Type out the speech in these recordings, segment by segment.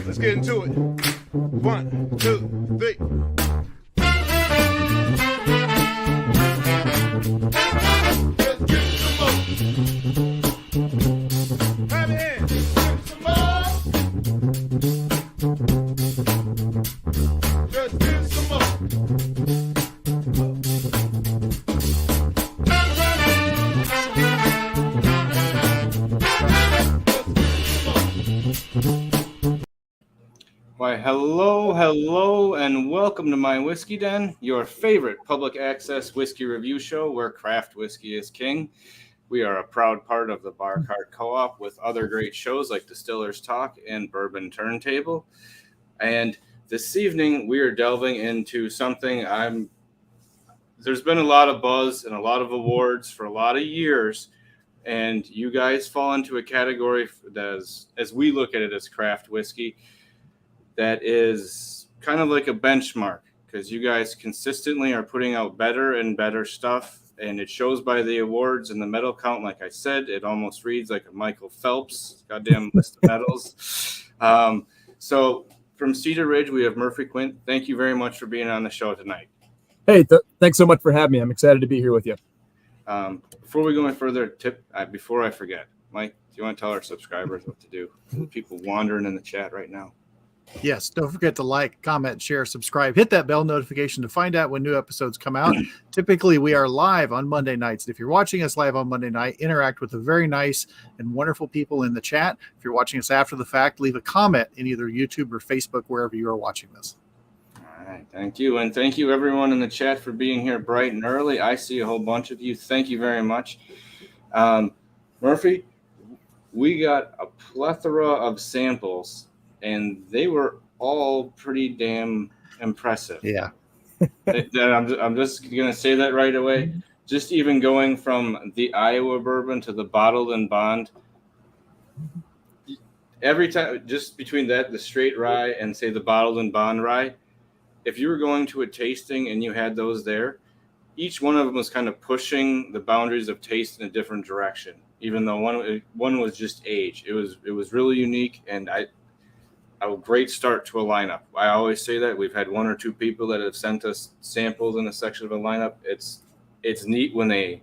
Let's get into it. 1, 2, 3. Let's get some more. Have it in. Get some more. Let's get some more. Why, hello, and welcome to My Whiskey Den, your favorite public access whiskey review show where craft whiskey is king. We are a proud part of the Bar Cart Co-op with other great shows like Distillers Talk and Bourbon Turntable. And this evening, we are delving into something there's been a lot of buzz and a lot of awards for a lot of years, and you guys fall into a category that is, as we look at it, as craft whiskey, that is kind of like a benchmark, because you guys consistently are putting out better and better stuff, and it shows by the awards and the medal count. Like I said, it almost reads like a Michael Phelps goddamn list of medals. So from Cedar Ridge, we have Murphy Quint. Thank you very much for being on the show tonight. Hey, thanks so much for having me. I'm excited to be here with you. Before we go any further, before I forget, Mike, do you want to tell our subscribers what to do? People wandering in the chat right now. Yes, don't forget to like, comment, share, subscribe, hit that bell notification to find out when new episodes come out. Typically, we are live on Monday nights. If you're watching us live on Monday night, interact with the very nice and wonderful people in the chat. If you're watching us after the fact, leave a comment in either YouTube or Facebook, wherever you are watching this. All right, thank you. And thank you, everyone in the chat, for being here bright and early. I see a whole bunch of you. Thank you very much. Murphy, we got a plethora of samples, and they were all pretty damn impressive. Yeah. I'm just going to say that right away. Just even going from the Iowa bourbon to the bottled and bond, every time, just between that, the straight rye and say the bottled and bond rye, if you were going to a tasting and you had those there, each one of them was kind of pushing the boundaries of taste in a different direction. Even though one was just age, it was really unique, and a great start to a lineup. I always say that we've had one or two people that have sent us samples in a section of a lineup. It's neat when they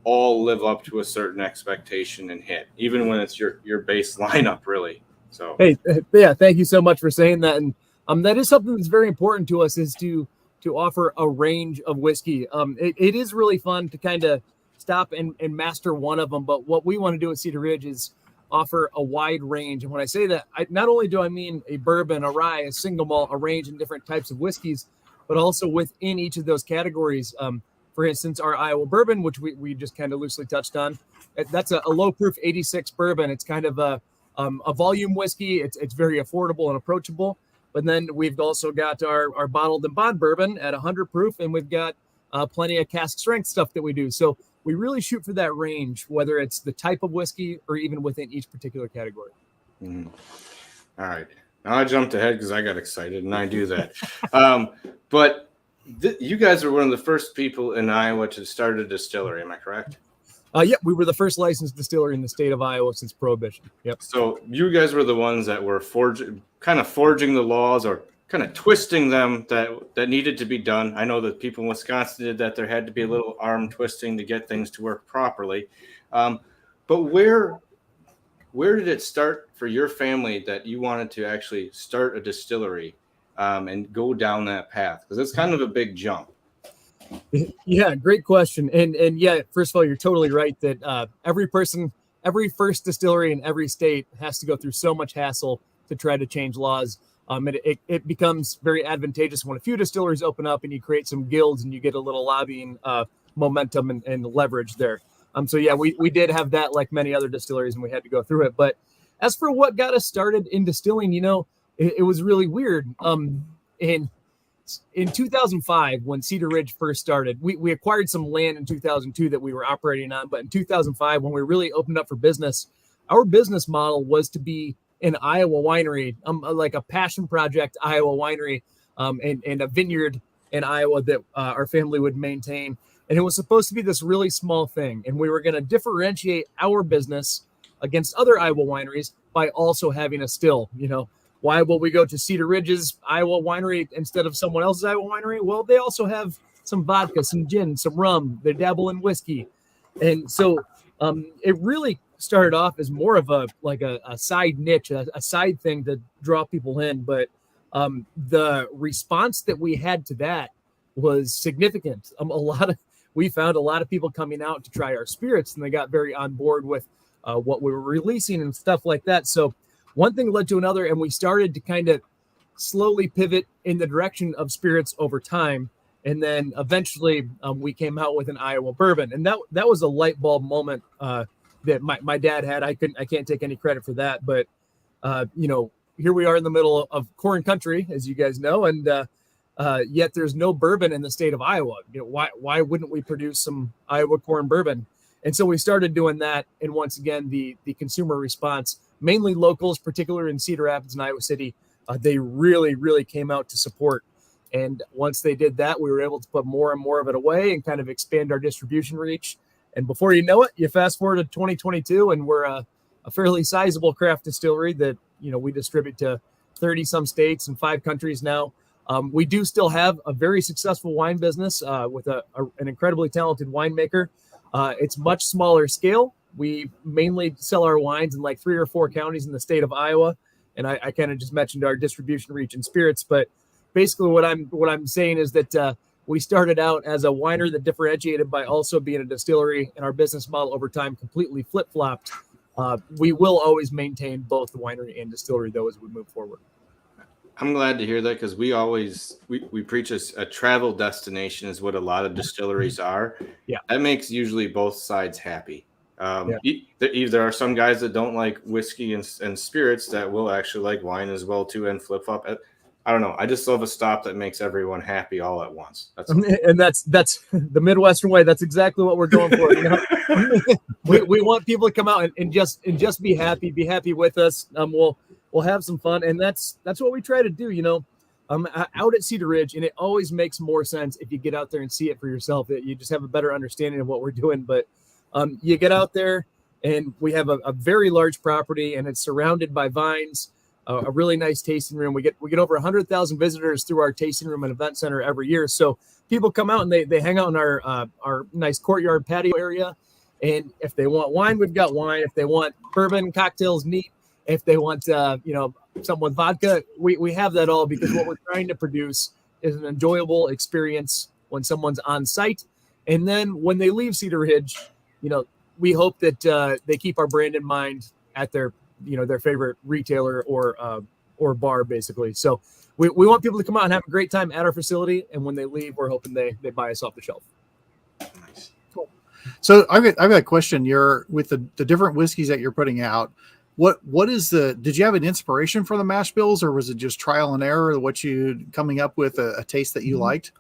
all live up to a certain expectation and hit, even when it's your base lineup, really. So hey, yeah, thank you so much for saying that. And that is something that's very important to us, is to offer a range of whiskey. It is really fun to kind of stop and master one of them, but what we want to do at Cedar Ridge is offer a wide range. And when I say that, not only do I mean a bourbon, a rye, a single malt, a range in different types of whiskeys, but also within each of those categories. For instance, our Iowa bourbon, which we just kind of loosely touched on, that's a low proof 86 bourbon. It's kind of a volume whiskey. It's very affordable and approachable. But then we've also got our bottled and bond bourbon at 100 proof, and we've got plenty of cask strength stuff that we do. So we really shoot for that range, whether it's the type of whiskey or even within each particular category. Mm-hmm. All right. Now I jumped ahead because I got excited, and I do that. But you guys were one of the first people in Iowa to start a distillery. Am I correct? Yeah, we were the first licensed distillery in the state of Iowa since Prohibition. Yep. So you guys were the ones that were forging the laws, or kind of twisting them that needed to be done. I know that people in Wisconsin did that. There had to be a little arm twisting to get things to work properly. But where did it start for your family that you wanted to actually start a distillery and go down that path? Because it's kind of a big jump. Yeah, great question. And yeah, first of all, you're totally right that every first distillery in every state has to go through so much hassle to try to change laws. It becomes very advantageous when a few distilleries open up and you create some guilds and you get a little lobbying momentum and leverage there. So yeah, we did have that, like many other distilleries, and we had to go through it. But as for what got us started in distilling, it was really weird. In 2005, when Cedar Ridge first started, we acquired some land in 2002 that we were operating on. But in 2005, when we really opened up for business, our business model was to be an Iowa winery, like a passion project Iowa winery, and a vineyard in Iowa that our family would maintain. And it was supposed to be this really small thing. And we were going to differentiate our business against other Iowa wineries by also having a still, why will we go to Cedar Ridge's Iowa winery instead of someone else's Iowa winery? Well, they also have some vodka, some gin, some rum. They dabble in whiskey. And so it really started off as more of a side niche, a side thing to draw people in. But the response that we had to that was significant. We found a lot of people coming out to try our spirits, and they got very on board with what we were releasing and stuff like that. So one thing led to another, and we started to kind of slowly pivot in the direction of spirits over time. And then eventually we came out with an Iowa bourbon, and that was a light bulb moment that my dad had. I can't take any credit for that, but here we are in the middle of corn country, as you guys know, and yet there's no bourbon in the state of Iowa. Why wouldn't we produce some Iowa corn bourbon? And so we started doing that. And once again, the consumer response, mainly locals, particularly in Cedar Rapids and Iowa City, they really, really came out to support. And once they did that, we were able to put more and more of it away and kind of expand our distribution reach. And before you know it, you fast forward to 2022, and we're a fairly sizable craft distillery that, we distribute to 30 some states and 5 countries now. We do still have a very successful wine business with an incredibly talented winemaker. It's much smaller scale. We mainly sell our wines in like 3 or 4 counties in the state of Iowa. And I kind of just mentioned our distribution reach in spirits, but basically what I'm saying is that we started out as a winery that differentiated by also being a distillery, and our business model over time completely flip-flopped. We will always maintain both the winery and distillery, though, as we move forward. I'm glad to hear that, because we preach a travel destination is what a lot of distilleries are. Yeah, that makes usually both sides happy. There are some guys that don't like whiskey and spirits that will actually like wine as well too, and flip flop. I don't know. I just love a stop that makes everyone happy all at once. That's the Midwestern way. That's exactly what we're going for. We want people to come out and just be happy with us. We'll have some fun, and that's what we try to do. Out at Cedar Ridge, and it always makes more sense if you get out there and see it for yourself. You just have a better understanding of what we're doing. But you get out there, and we have a very large property, and it's surrounded by vines. A really nice tasting room. We get over 100,000 visitors through our tasting room and event center every year. So people come out and they hang out in our nice courtyard patio area. And if they want wine, we've got wine. If they want bourbon, cocktails, neat. If they want something with vodka, we have that all, because what we're trying to produce is an enjoyable experience when someone's on site. And then when they leave Cedar Ridge, we hope that they keep our brand in mind at their favorite retailer or bar, basically. So we want people to come out and have a great time at our facility. And when they leave, we're hoping they buy us off the shelf. Nice. Cool. So I've got a question. You're with the different whiskeys that you're putting out. What is did you have an inspiration for the mash bills, or was it just trial and error? What you coming up with a taste that you liked?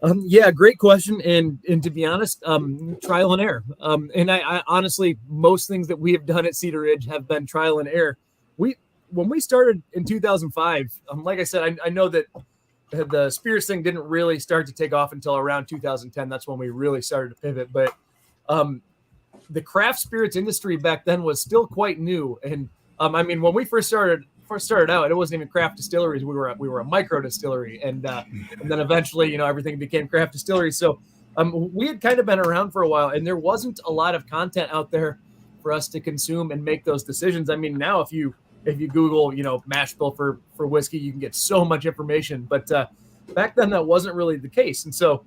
Yeah, great question. And to be honest, trial and error. And I honestly, most things that we have done at Cedar Ridge have been trial and error. When we started in 2005, like I said, I know that the spirits thing didn't really start to take off until around 2010. That's when we really started to pivot. But the craft spirits industry back then was still quite new. And when we first started out, it wasn't even craft distilleries. We were a micro distillery, and then eventually, everything became craft distilleries. So we had kind of been around for a while, and there wasn't a lot of content out there for us to consume and make those decisions. Now if you Google, mash bill for whiskey, you can get so much information. But back then that wasn't really the case, and so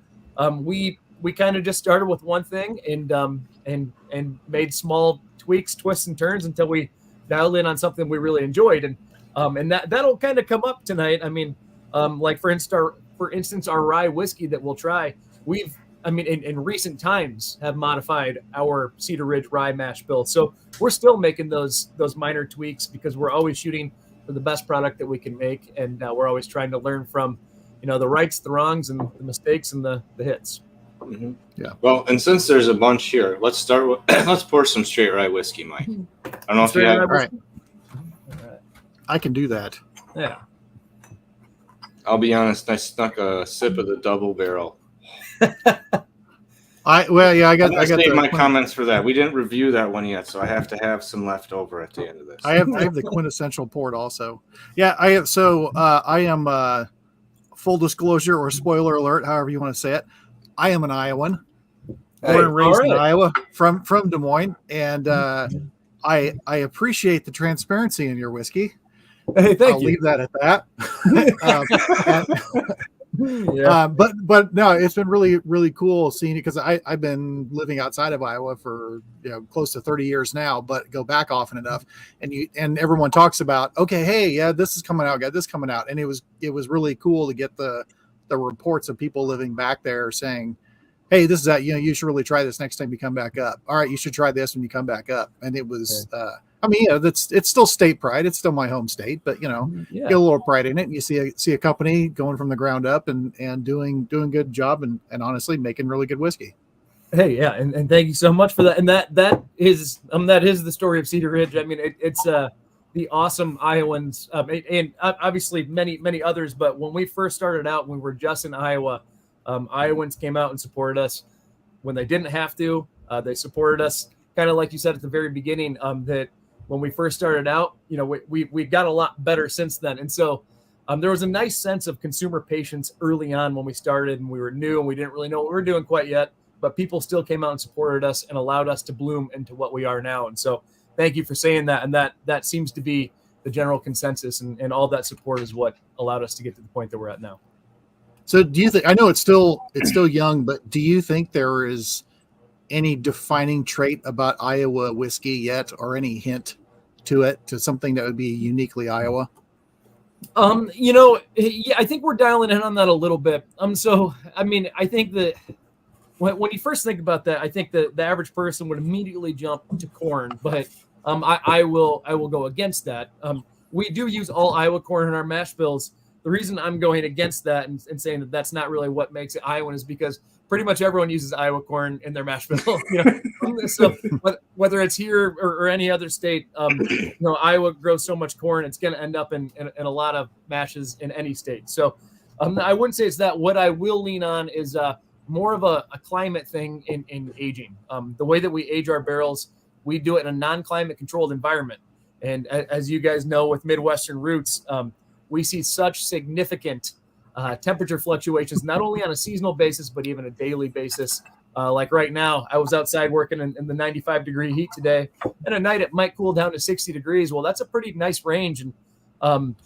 we kind of just started with one thing and made small tweaks, twists, and turns until we dialed in on something we really enjoyed. And that'll kind of come up tonight. Like for instance, our rye whiskey that we'll try, we've, in recent times have modified our Cedar Ridge rye mash bill. So we're still making those minor tweaks, because we're always shooting for the best product that we can make. And we're always trying to learn from, the rights, the wrongs, and the mistakes, and the hits. Mm-hmm. Yeah. Well, and since there's a bunch here, let's start with let's pour some straight rye whiskey, Mike. I don't know if you have. All right. I can do that. Yeah. I'll be honest. I snuck a sip of the double barrel. I got save my the comments for that. We didn't review that one yet, so I have to have some left over at the end of this. I have the quintessential port also. Yeah, I have. So I am full disclosure or spoiler alert, however you want to say it. I am an Iowan, born and raised in Iowa, from Des Moines, and I appreciate the transparency in your whiskey. Hey, I'll leave that at that. But no, it's been really, really cool seeing it because I've been living outside of Iowa for close to 30 years now, but go back often enough. And everyone talks about, okay, hey, yeah, this is coming out, got this coming out. And it was really cool to get the reports of people living back there saying, hey, this is that, you should really try this next time you come back up. All right, you should try this when you come back up. And it was it's still state pride. It's still my home state, but get a little pride in it. And you see a company going from the ground up and doing good job and honestly making really good whiskey. Hey, yeah, and thank you so much for that. And that is the story of Cedar Ridge. I mean, it's the awesome Iowans, and obviously many others. But when we first started out, we were just in Iowa. Iowans came out and supported us when they didn't have to. They supported us, kind of like you said at the very beginning. That when we first started out, we got a lot better since then. And so there was a nice sense of consumer patience early on when we started, and we were new and we didn't really know what we were doing quite yet. But people still came out and supported us and allowed us to bloom into what we are now. And so thank you for saying that. And that seems to be the general consensus, and all that support is what allowed us to get to the point that we're at now. So do you think, I know it's still young, but do you think there is any defining trait about Iowa whiskey yet, or any hint to something that would be uniquely Iowa? Yeah, I think we're dialing in on that a little bit. So, I mean, I think that when you first think about that, I think that the average person would immediately jump to corn, but I will go against that. We do use all Iowa corn in our mash bills. The reason I'm going against that and saying that that's not really what makes it Iowan is because pretty much everyone uses Iowa corn in their mash bill. So whether it's here or any other state, Iowa grows so much corn, it's going to end up in a lot of mashes in any state. So I wouldn't say it's that. What I will lean on is more of a climate thing in aging. The way that we age our barrels, we do it in a non-climate controlled environment. And as you guys know, with Midwestern roots, we see such significant temperature fluctuations, not only on a seasonal basis, but even a daily basis. Like right now, I was outside working in the 95-degree heat today, and at night it might cool down to 60 degrees. Well, that's a pretty nice range. And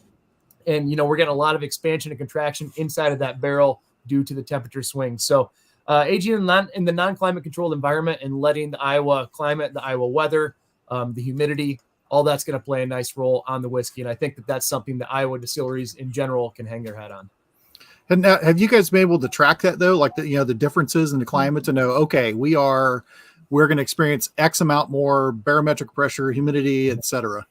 we're getting a lot of expansion and contraction inside of that barrel due to the temperature swings. So aging in the non-climate controlled environment and letting the Iowa climate, the Iowa weather, the humidity, all that's going to play a nice role on the whiskey. And I think that that's something that Iowa distilleries in general can hang their hat on. And now, have you guys been able to track that though? Like the differences in the climate to know, okay, we're going to experience X amount more barometric pressure, humidity, etc.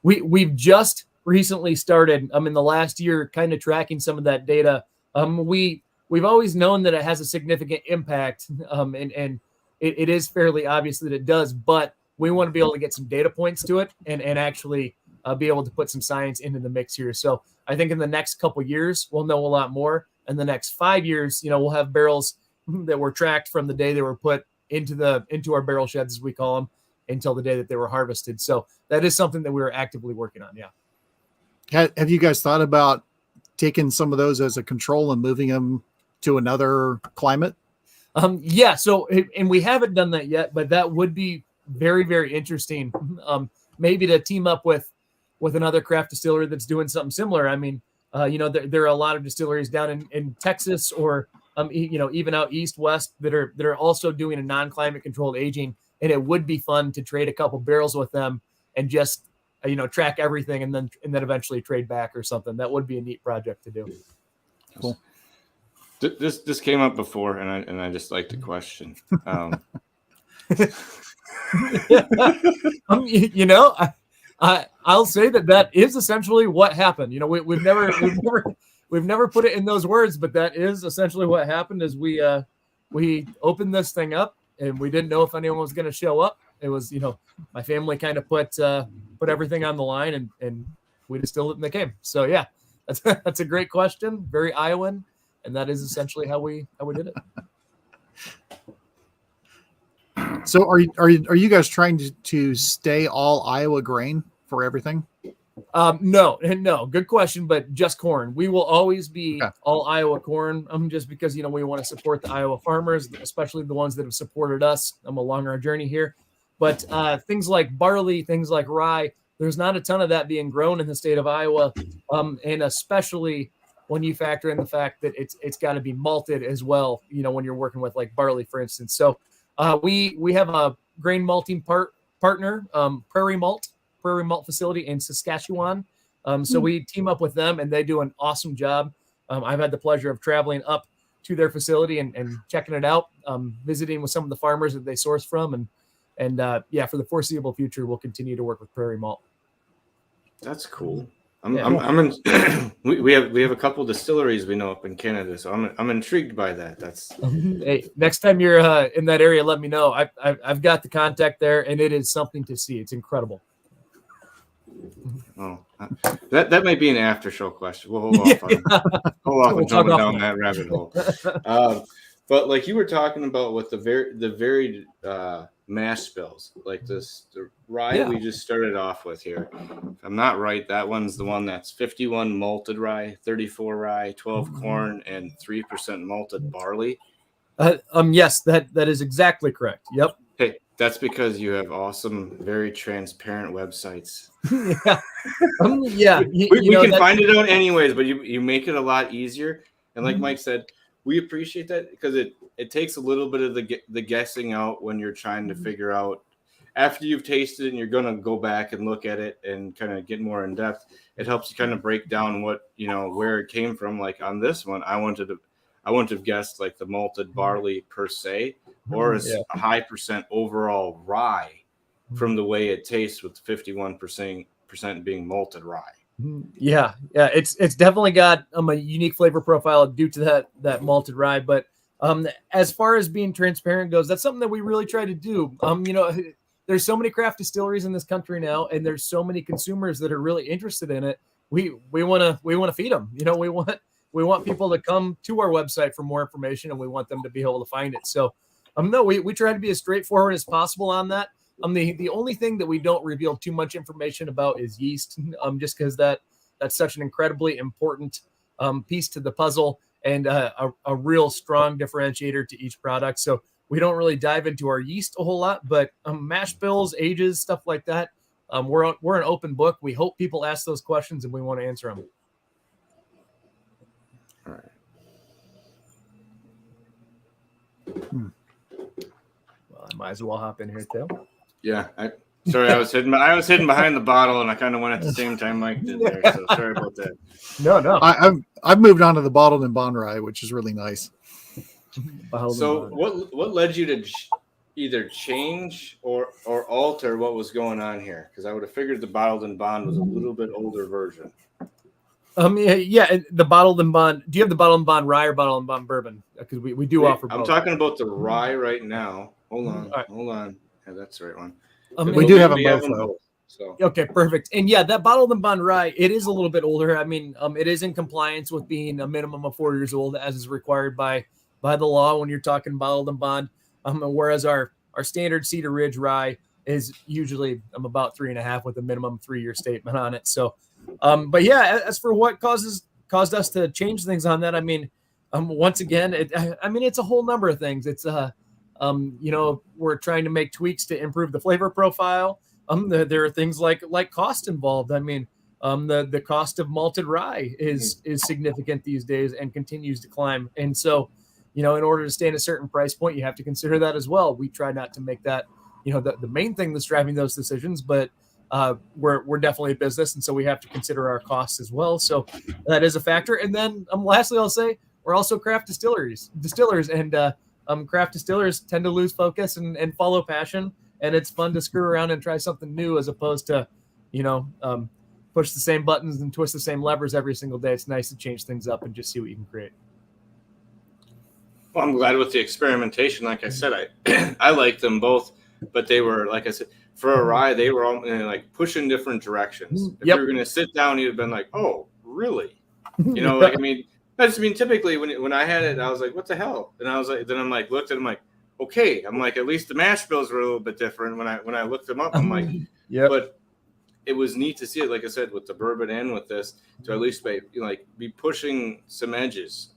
We've just recently started in the last year kind of tracking some of that data. We've always known that it has a significant impact. And it is fairly obvious that it does, but we want to be able to get some data points to it and actually be able to put some science into the mix here. So I think in the next couple of years, we'll know a lot more. In the next 5 years, we'll have barrels that were tracked from the day they were put into our barrel sheds, as we call them, until the day that they were harvested. So that is something that we're actively working on. Yeah. Have you guys thought about taking some of those as a control and moving them to another climate? Yeah. So, and we haven't done that yet, but that would be very, very interesting. Maybe to team up with another craft distillery that's doing something similar. I mean, there are a lot of distilleries down in Texas or, even out east, west that are also doing a non-climate controlled aging. And it would be fun to trade a couple barrels with them and just, track everything and then eventually trade back or something. That would be a neat project to do. Cool. This came up before, and I just like to question. I'll say that is essentially what happened. We've never put it in those words, but that is essentially what happened. Is we opened this thing up and we didn't know if anyone was going to show up. It was, my family kind of put everything on the line and we distilled it and they came. So yeah, that's a great question. Very Iowan. And that is essentially how we did it. So are you guys trying to stay all Iowa grain for everything? No. Good question, but just corn. We will always be Okay. all Iowa corn. Just because we want to support the Iowa farmers, especially the ones that have supported us along our journey here. But things like barley, things like rye, there's not a ton of that being grown in the state of Iowa, and especially when you factor in the fact that it's got to be malted as well. When you're working with like barley, for instance. So we have a grain malting partner, Prairie Malt facility in Saskatchewan. So we team up with them, and they do an awesome job. I've had the pleasure of traveling up to their facility and checking it out, visiting with some of the farmers that they source from, and for the foreseeable future, we'll continue to work with Prairie Malt. That's cool. I'm in, we have a couple distilleries we know up in Canada, so I'm intrigued by that. That's hey, next time you're in that area, let me know. I've got the contact there, and it is something to see. It's incredible. Oh, that might be an after show question. We'll hold off on jumping down that rabbit hole. But like you were talking about with the varied mash spills, like the rye we just started off with here. If I'm not right, that one's the one that's 51 malted rye, 34 rye, 12 corn, and 3% malted barley. Yes, that is exactly correct. Yep. Hey, that's because you have awesome, very transparent websites. Yeah. We can find it out anyways, but you make it a lot easier. And like Mike said, we appreciate that because it takes a little bit of the guessing out when you're trying to figure out after you've tasted it and you're going to go back and look at it and kind of get more in depth. It helps you kind of break down what, where it came from. Like on this one, I wouldn't have guessed like the malted barley per se, or a high percent overall rye from the way it tastes with 51% being malted rye. Yeah. It's definitely got a unique flavor profile due to that malted rye. But as far as being transparent goes, that's something that we really try to do. There's so many craft distilleries in this country now, and there's so many consumers that are really interested in it. We want to feed them. We want people to come to our website for more information, and we want them to be able to find it. So no, we try to be as straightforward as possible on that. The only thing that we don't reveal too much information about is yeast, just because that's such an incredibly important piece to the puzzle and a real strong differentiator to each product. So we don't really dive into our yeast a whole lot, but mash bills, ages, stuff like that. We're an open book. We hope people ask those questions, and we want to answer them. All right. Well, I might as well hop in here too. Yeah, I was hidden behind the bottle, and I kind of went at the same time Mike did there. So sorry about that. No. I've moved on to the bottled and bond rye, which is really nice. So what led you to either change or alter what was going on here? Because I would have figured the bottled and bond was a little bit older version. Yeah, the bottled and bond. Do you have the bottled and bond rye or bottled and bond bourbon? Because we do offer both. I'm talking about the rye right now. Hold on. Yeah, that's the right one. We do have them both. So okay, perfect. And yeah, that bottled and bond rye, it is a little bit older. I mean, it is in compliance with being a minimum of 4 years old, as is required by the law when you're talking bottled and bond. Whereas our standard Cedar Ridge rye is usually about 3.5 with a minimum 3-year statement on it. So, but yeah, as for what caused us to change things on that, I mean, once again, it's a whole number of things. It's we're trying to make tweaks to improve the flavor profile. There are things like cost involved. I mean, the cost of malted rye is significant these days and continues to climb. And so, in order to stay at a certain price point, you have to consider that as well. We try not to make that, the main thing that's driving those decisions, but we're definitely a business, and so we have to consider our costs as well. So that is a factor. And then lastly, I'll say we're also craft distillers, and craft distillers tend to lose focus and follow passion. And it's fun to screw around and try something new as opposed to, push the same buttons and twist the same levers every single day. It's nice to change things up and just see what you can create. Well, I'm glad with the experimentation. Like I said, I like them both, but they were, like I said, for a rye, they were all like pushing different directions. If you were going to sit down, you'd have been like, oh, really? Typically when I had it, I was like, what the hell? And I was like, then I'm like, looked at him like, okay. I'm like, at least the mash bills were a little bit different when I looked them up. I'm like, yeah. But it was neat to see it, like I said, with the bourbon and with this, to at least be pushing some edges.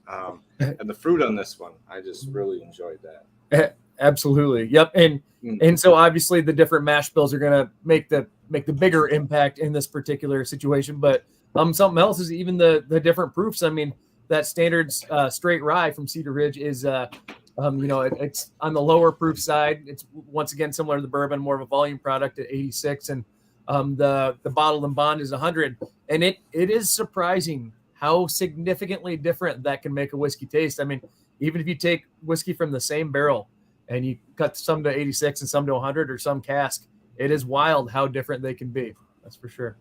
And the fruit on this one, I just really enjoyed that. Absolutely. Yep. And so obviously the different mash bills are going to make the bigger impact in this particular situation. But something else is even the different proofs. I mean, that standard straight rye from Cedar Ridge is it's on the lower proof side. It's once again similar to the bourbon, more of a volume product at 86, and the bottled and bond is 100. And it is surprising how significantly different that can make a whiskey taste. I mean, even if you take whiskey from the same barrel and you cut some to 86 and some to 100 or some cask, it is wild how different they can be. That's for sure.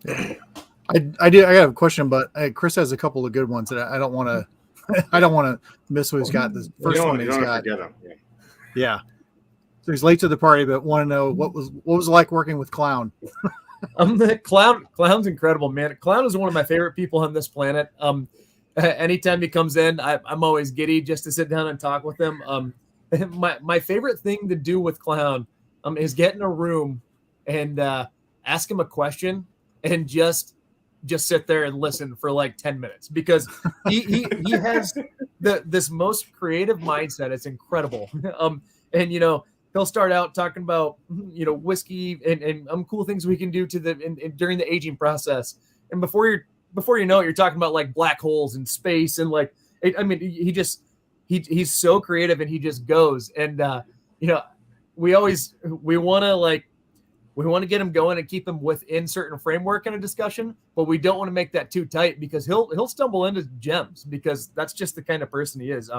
I have a question, but Chris has a couple of good ones that I don't want to miss what he's got. The first one he's got. Yeah. So he's late to the party, but want to know what was it like working with Clown? The Clown's incredible, man. Clown is one of my favorite people on this planet. Anytime he comes in, I'm always giddy just to sit down and talk with him. My favorite thing to do with Clown is get in a room and ask him a question and just sit there and listen for like 10 minutes, because he has this most creative mindset. It's incredible. And he'll start out talking about whiskey and cool things we can do to during the aging process, and before you know it, you're talking about like black holes and space and like he's so creative, and he just goes. And we want to get him going and keep him within certain framework in a discussion, but we don't want to make that too tight, because he'll stumble into gems, because that's just the kind of person he is.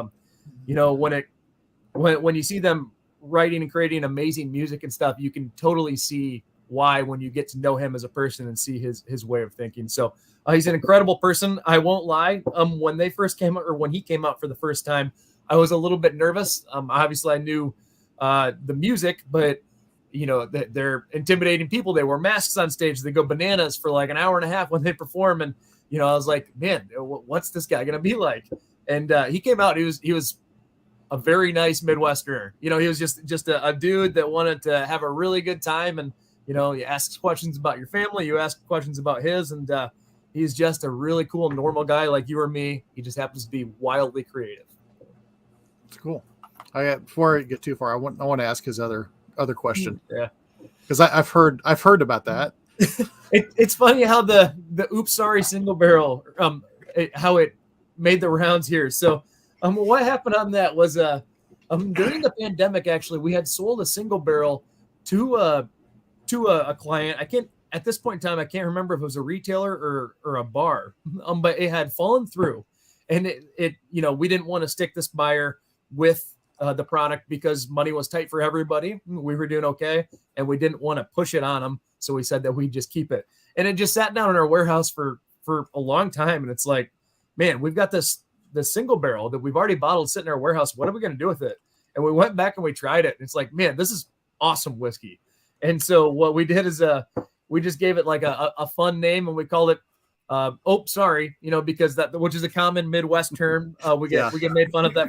When you see them writing and creating amazing music and stuff, you can totally see why when you get to know him as a person and see his way of thinking. So he's an incredible person. I won't lie. When they first came out, or when he came out for the first time, I was a little bit nervous. Obviously I knew the music, but they're intimidating people. They wear masks on stage. They go bananas for like an hour and a half when they perform. And, I was like, man, what's this guy going to be like? And he came out, he was a very nice Midwesterner. He was just a dude that wanted to have a really good time. And, he asks questions about your family. You ask questions about his, and he's just a really cool, normal guy like you or me. He just happens to be wildly creative. It's cool. Before I get too far, I want to ask his other question. Yeah, because I've heard about that. It's funny how the oops sorry single barrel how it made the rounds here. So what happened on that was during the pandemic, actually, we had sold a single barrel to a client. At this point in time, I can't remember if it was a retailer or a bar, but it had fallen through, and it we didn't want to stick this buyer with the product because money was tight for everybody. We were doing okay, and we didn't want to push it on them. So we said that we'd just keep it. And it just sat down in our warehouse for a long time. And it's like, man, we've got this single barrel that we've already bottled sitting in our warehouse. What are we going to do with it? And we went back and we tried it. And it's like, man, this is awesome whiskey. And so what we did is we just gave it like a fun name, and we called it oh, sorry, because which is a common Midwest term. We get made fun of that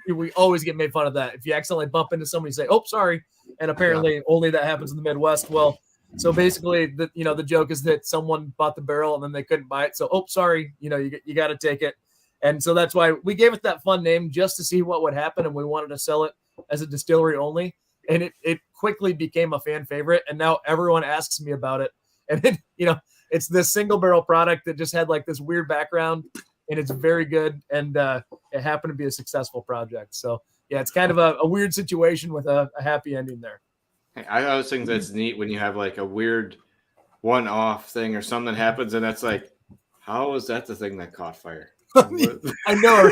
we always get made fun of that. If you accidentally bump into somebody, say, oh, sorry. And apparently only that happens in the Midwest. Well, so basically the joke is that someone bought the barrel and then they couldn't buy it. So, oh, sorry, you got to take it. And so that's why we gave it that fun name, just to see what would happen. And we wanted to sell it as a distillery only. And it quickly became a fan favorite. And now everyone asks me about it. And it's this single barrel product that just had like this weird background, and it's very good. And it happened to be a successful project. So yeah, it's kind of a weird situation with a happy ending there. I always think that's neat when you have like a weird one-off thing or something that happens, and that's like, how was that the thing that caught fire? I know.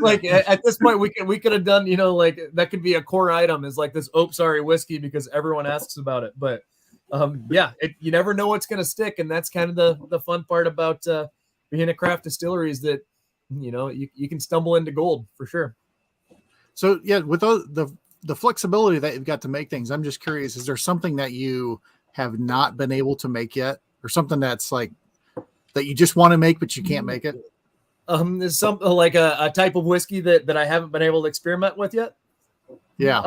Like at this point, we could have done, like that could be a core item, is like this "oh, sorry" whiskey, because everyone asks about it. But you never know what's going to stick, and that's kind of the fun part about being a craft distillery, is that you can stumble into gold for sure. So yeah, with the flexibility that you've got to make things, I'm just curious, is there something that you have not been able to make yet, or something that's like that you just want to make but you can't make it? There's something like a type of whiskey that I haven't been able to experiment with yet. Yeah.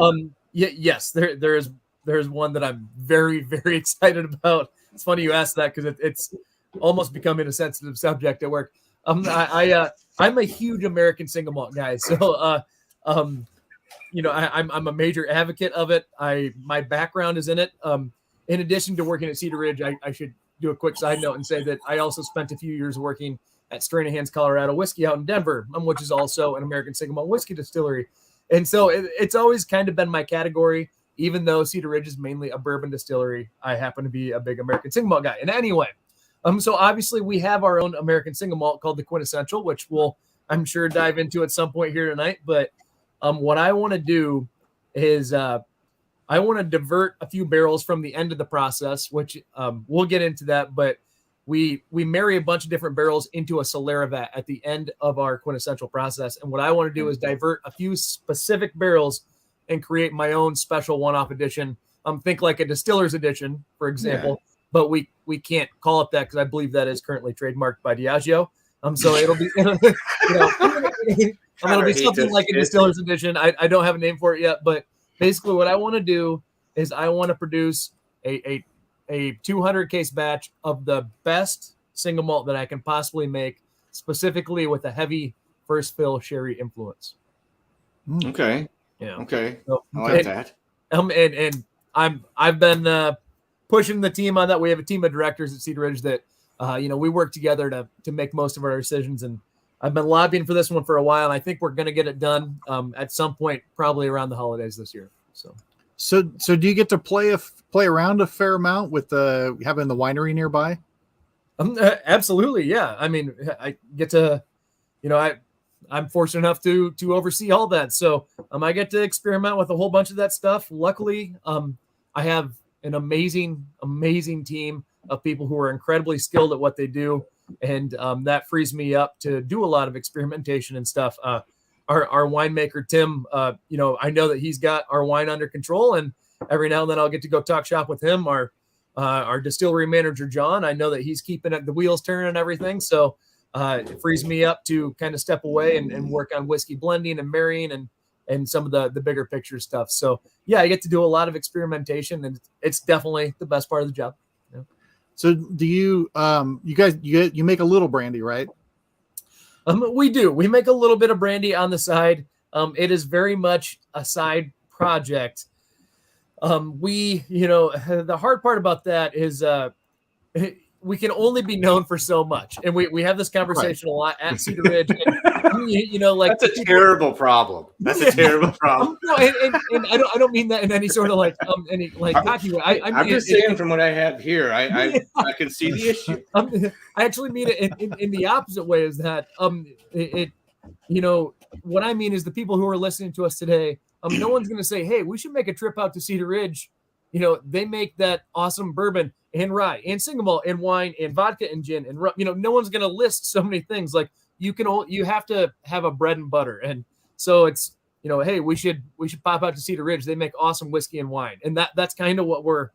Yes, there's one that I'm very, very excited about. It's funny you asked that because it's almost becoming a sensitive subject at work. I'm a huge American single malt guy, so I'm a major advocate of it. My background is in it. In addition to working at Cedar Ridge, I should do a quick side note and say that I also spent a few years working at Stranahan's Colorado Whiskey out in Denver, which is also an American single malt whiskey distillery. And so it's always kind of been my category, even though Cedar Ridge is mainly a bourbon distillery. I happen to be a big American single malt guy. And anyway, so obviously we have our own American single malt called the Quintessential, which we'll, I'm sure, dive into at some point here tonight. But what I want to do is I want to divert a few barrels from the end of the process, which we'll get into that. But we marry a bunch of different barrels into a Solera vat at the end of our Quintessential process. And what I want to do is divert a few specific barrels and create my own special one-off edition. Think like a distiller's edition, for example. Yeah. But we can't call it that because I believe that is currently trademarked by Diageo. So it'll be, I'm going to be something like a distiller's edition. I don't have a name for it yet, but basically what I want to do is I want to produce a 200 case batch of the best single malt that I can possibly make, specifically with a heavy first fill sherry influence. Okay. Yeah. Okay. So, I like that. And I've been pushing the team on that. We have a team of directors at Cedar Ridge that we work together to make most of our decisions. And I've been lobbying for this one for a while. And I think we're going to get it done at some point, probably around the holidays this year. So do you get to play around a fair amount with having the winery nearby? Absolutely. Yeah. I mean, I get to, I'm fortunate enough to oversee all that. So I get to experiment with a whole bunch of that stuff. Luckily, I have an amazing, amazing team of people who are incredibly skilled at what they do. And that frees me up to do a lot of experimentation and stuff. Our winemaker, Tim, I know that he's got our wine under control, and every now and then I'll get to go talk shop with him. Our distillery manager, John, I know that he's keeping the wheels turning and everything. So it frees me up to kind of step away and work on whiskey blending and marrying and some of the bigger picture stuff. So yeah, I get to do a lot of experimentation, and it's definitely the best part of the job. Yeah. So do you guys make a little brandy, right? We do. We make a little bit of brandy on the side. It is very much a side project. The hard part about that is we can only be known for so much. And we have this conversation a lot at Cedar Ridge. And, that's a terrible problem. That's a terrible problem. No, and I don't mean that in any sort of cocky way. I'm just saying from what I have here, I can see the issue. I actually mean it in the opposite way, is that what I mean is the people who are listening to us today, no one's going to say, hey, we should make a trip out to Cedar Ridge. They make that awesome bourbon and rye and single malt and wine and vodka and gin and rum. No one's going to list so many things. Like you have to have a bread and butter. And so it's, hey, we should pop out to Cedar Ridge. They make awesome whiskey and wine. And that's kind of what we're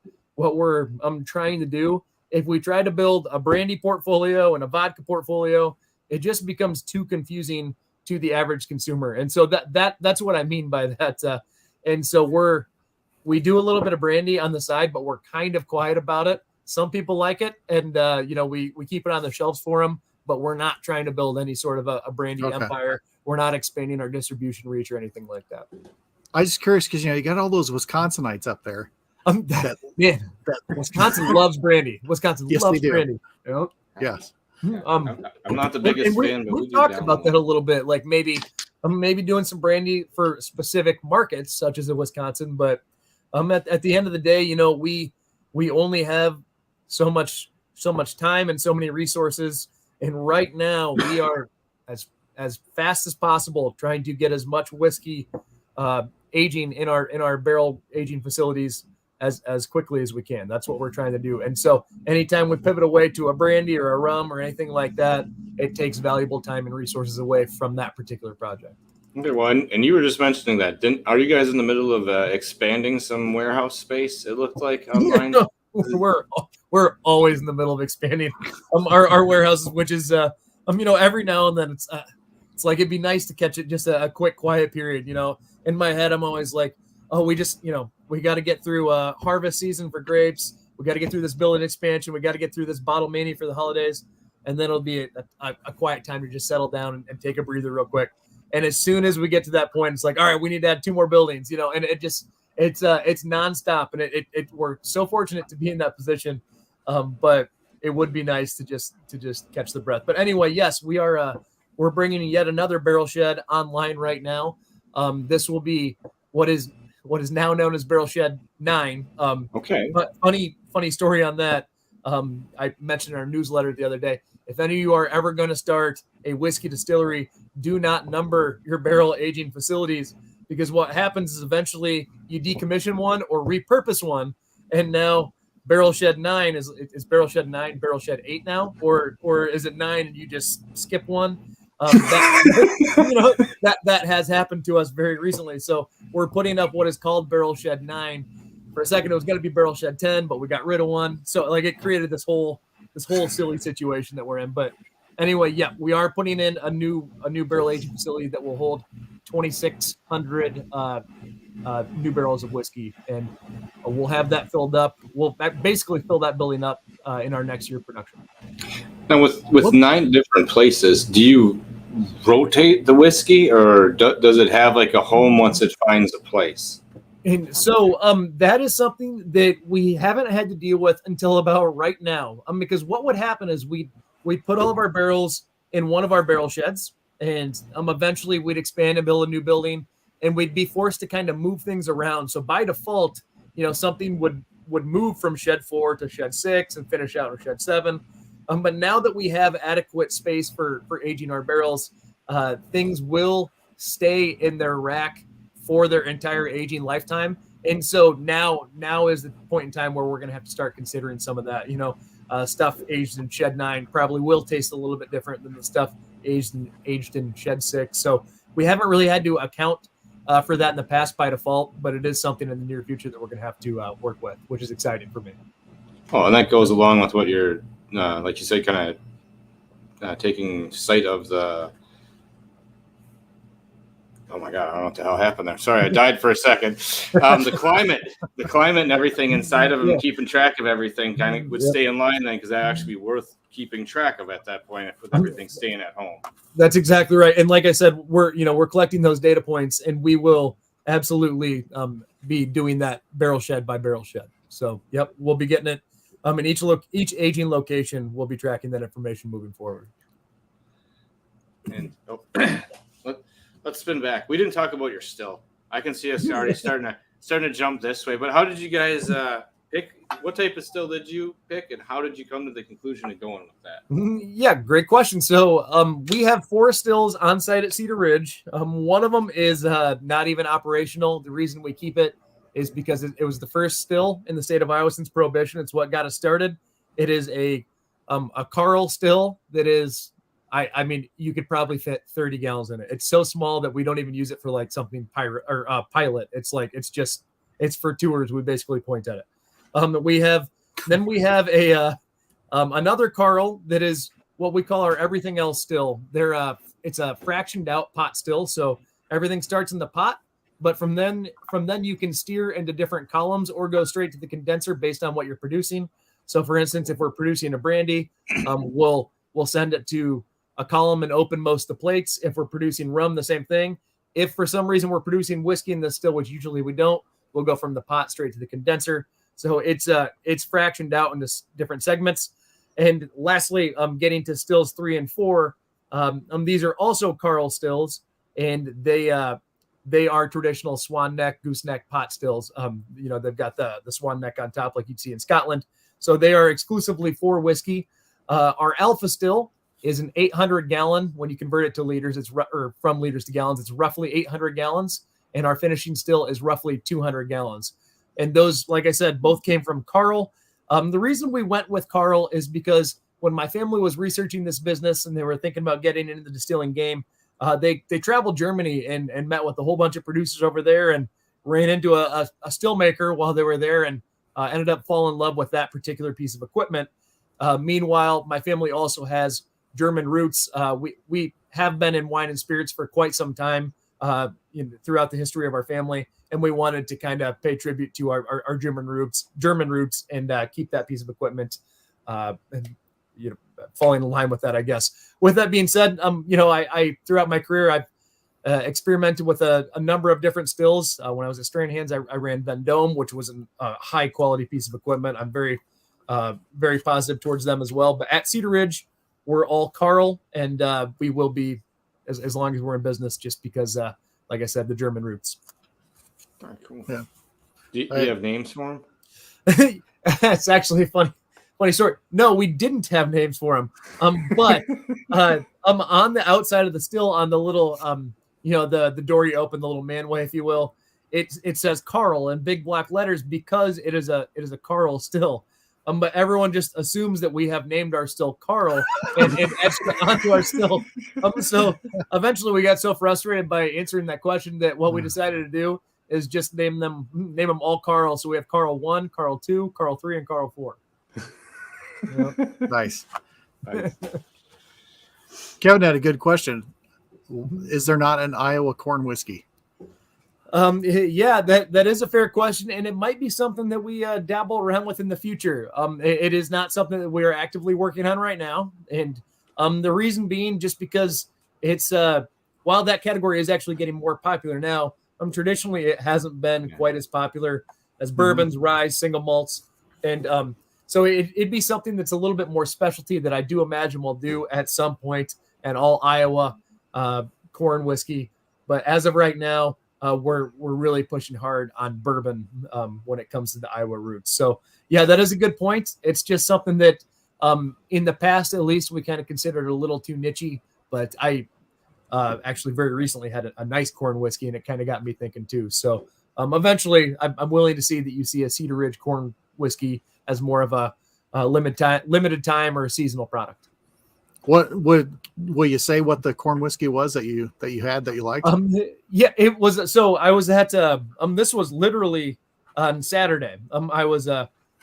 trying to do. If we try to build a brandy portfolio and a vodka portfolio, it just becomes too confusing to the average consumer. And so that's what I mean by that. And so we do a little bit of brandy on the side, but we're kind of quiet about it. Some people like it, and we keep it on the shelves for them, but we're not trying to build any sort of a brandy empire. We're not expanding our distribution reach or anything like that. I was just curious because you got all those Wisconsinites up there. Wisconsin loves brandy. Wisconsin loves brandy. Yep. Yes. I'm not the biggest fan, but we talked about that a little bit. Like maybe doing some brandy for specific markets, such as in Wisconsin. But at the end of the day, we only have so much time and so many resources. And right now we are as fast as possible trying to get as much whiskey aging in our barrel aging facilities as quickly as we can. That's what we're trying to do. And so anytime we pivot away to a brandy or a rum or anything like that, it takes valuable time and resources away from that particular project. Okay, well, and you were just mentioning that. Are you guys in the middle of expanding some warehouse space? It looked like online. No, we're always in the middle of expanding our warehouses, which is every now and then it's like it'd be nice to catch it just a quick quiet period. In my head, I'm always like, oh, we just, we got to get through harvest season for grapes. We got to get through this building expansion. We got to get through this bottle mania for the holidays. And then it'll be a quiet time to just settle down and take a breather real quick. And as soon as we get to that point, it's like, all right, we need to add 2 more buildings, and it's nonstop. And we're so fortunate to be in that position. But it would be nice to just catch the breath. But anyway, yes, we're bringing yet another barrel shed online right now. This will be what is now known as Barrel Shed 9. Okay. But funny story on that. I mentioned in our newsletter the other day, if any of you are ever going to start a whiskey distillery, do not number your barrel aging facilities, because what happens is eventually you decommission one or repurpose one. And now Barrel Shed 9 is Barrel Shed 9, Barrel Shed 8 now, or is it 9 and you just skip one? That has happened to us very recently. So we're putting up what is called Barrel Shed 9. For a second, it was going to be Barrel Shed 10, but we got rid of one. So it created this whole silly situation that we're in. But anyway, yeah, we are putting in a new barrel aging facility that will hold 2,600 new barrels of whiskey, and we'll have that filled up. We'll basically fill that building up in our next year production. Now, with 9 different places, do you rotate the whiskey, or does it have like a home once it finds a place? And so that is something that we haven't had to deal with until about right now. Because what would happen is we put all of our barrels in one of our barrel sheds, and eventually we'd expand and build a new building, and we'd be forced to kind of move things around. So by default, something would move from shed 4 to shed 6 and finish out in shed 7. But now that we have adequate space for aging our barrels, things will stay in their rack for their entire aging lifetime. And so now is the point in time where we're going to have to start considering some of that. Stuff aged in shed 9 probably will taste a little bit different than the stuff aged in shed 6. So we haven't really had to account for that in the past by default, but it is something in the near future that we're going to have to work with, which is exciting for me. Oh, and that goes along with what you're, like you said, kind of taking sight of the. Oh my God, I don't know what the hell happened there. Sorry, I died for a second. The climate and everything inside of them, keeping track of everything kind of would stay in line then, because that actually be worth keeping track of at that point with everything staying at home. That's exactly right. And like I said, we're collecting those data points, and we will absolutely be doing that barrel shed by barrel shed. So, yep, we'll be getting it. And each aging location will be tracking that information moving forward. And let's spin back. We didn't talk about your still. I can see us already starting to jump this way. But how did you guys pick? What type of still did you pick, and how did you come to the conclusion of going with that? Yeah, great question. So we have 4 stills on site at Cedar Ridge. One of them is not even operational. The reason we keep it is because it was the first still in the state of Iowa since Prohibition. It's what got us started. It is a Carl still that is. I mean, you could probably fit 30 gallons in it. It's so small that we don't even use it for like something pilot. It's like, it's for tours. We basically point at it. We have a another Carl that is what we call our everything else still. It's a fractioned out pot still. So everything starts in the pot, but from then you can steer into different columns or go straight to the condenser based on what you're producing. So for instance, if we're producing a brandy, we'll send it to a column and open most of the plates. If we're producing rum, the same thing. If for some reason we're producing whiskey in the still, which usually we don't, we'll go from the pot straight to the condenser. So it's fractioned out into different segments. And lastly, getting to stills 3 and 4. These are also Carl stills, and they are traditional swan neck, gooseneck pot stills. They've got the swan neck on top like you'd see in Scotland. So they are exclusively for whiskey. Our alpha still is an 800 gallon. When you convert it to liters, or from liters to gallons, it's roughly 800 gallons. And our finishing still is roughly 200 gallons. And those, like I said, both came from Carl. The reason we went with Carl is because when my family was researching this business and they were thinking about getting into the distilling game, they traveled Germany and met with a whole bunch of producers over there and ran into a still maker while they were there, and ended up falling in love with that particular piece of equipment. Meanwhile, my family also has German roots. We have been in wine and spirits for quite some time throughout the history of our family. and we wanted to kind of pay tribute to our German roots, and keep that piece of equipment, and falling in line with that, I guess. With that being said, I throughout my career, I've experimented with a number of different stills. When I was at Stranahan's, I ran Vendome, which was a high quality piece of equipment. I'm very, very positive towards them as well. But at Cedar Ridge, we're all Carl, and we will be as long as we're in business, just because, like I said, the German roots. All right, cool. Yeah. Do you have names for them? It's actually a funny story. No, we didn't have names for them. But I'm on the outside of the still, on the little the door you open, the little manway, if you will. It says Carl in big black letters because it is a Carl still. But everyone just assumes that we have named our still Carl and etched it onto our still. So eventually we got so frustrated by answering that question that what we decided to do is just name them all Carl. So we have Carl 1, Carl 2, Carl 3, and Carl 4. Nice. Kevin had a good question. Is there not an Iowa corn whiskey? Yeah, that is a fair question, and it might be something that we dabble around with in the future. It is not something that we are actively working on right now, and the reason being just because it's while that category is actually getting more popular now, traditionally it hasn't been quite as popular as bourbons, rye, single malts, and so it'd be something that's a little bit more specialty that I do imagine we'll do at some point, and all Iowa corn whiskey. But as of right now, we're really pushing hard on bourbon when it comes to the Iowa roots. So yeah, that is a good point. It's just something that in the past, at least, we kind of considered a little too nichey. But I actually very recently had a nice corn whiskey, and it kind of got me thinking too. So eventually, I'm willing to see that you see a Cedar Ridge corn whiskey as more of a limited time or a seasonal product. What will you say what the corn whiskey was that you had that you liked? Yeah, it was. So I was at this was literally on Saturday. I was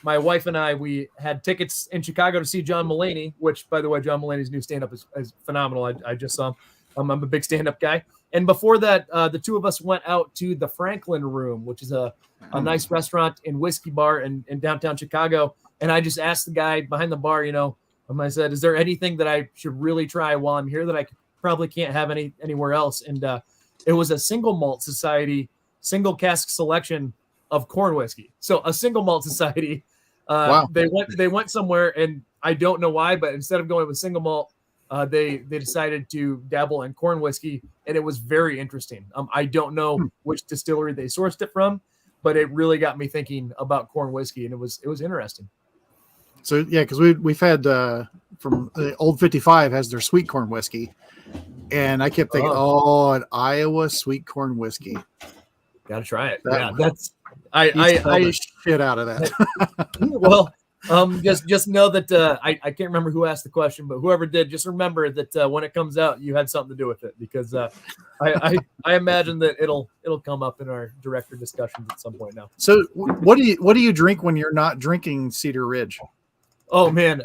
my wife and we had tickets in Chicago to see John Mulaney, which, by the way, John Mulaney's new stand-up is phenomenal. I just saw him. I'm a big stand-up guy. And before that, the two of us went out to the Franklin Room, which is a nice restaurant and whiskey bar in downtown Chicago. And I just asked the guy behind the bar, I said, is there anything that I should really try while I'm here that I probably can't have anywhere else? And it was a single malt society, single cask selection of corn whiskey. So a single malt society. Wow. They went somewhere, and I don't know why, but instead of going with single malt, they decided to dabble in corn whiskey, and it was very interesting. I don't know which distillery they sourced it from, but it really got me thinking about corn whiskey, and it was interesting. So yeah, because we've had from Old 55 has their sweet corn whiskey, and I kept thinking, an Iowa sweet corn whiskey. Got to try it. That's I shit out of that. Well, just know that I can't remember who asked the question, but whoever did, just remember that when it comes out, you had something to do with it, because I imagine that it'll come up in our director discussions at some point now. So what do you drink when you're not drinking Cedar Ridge? Oh man,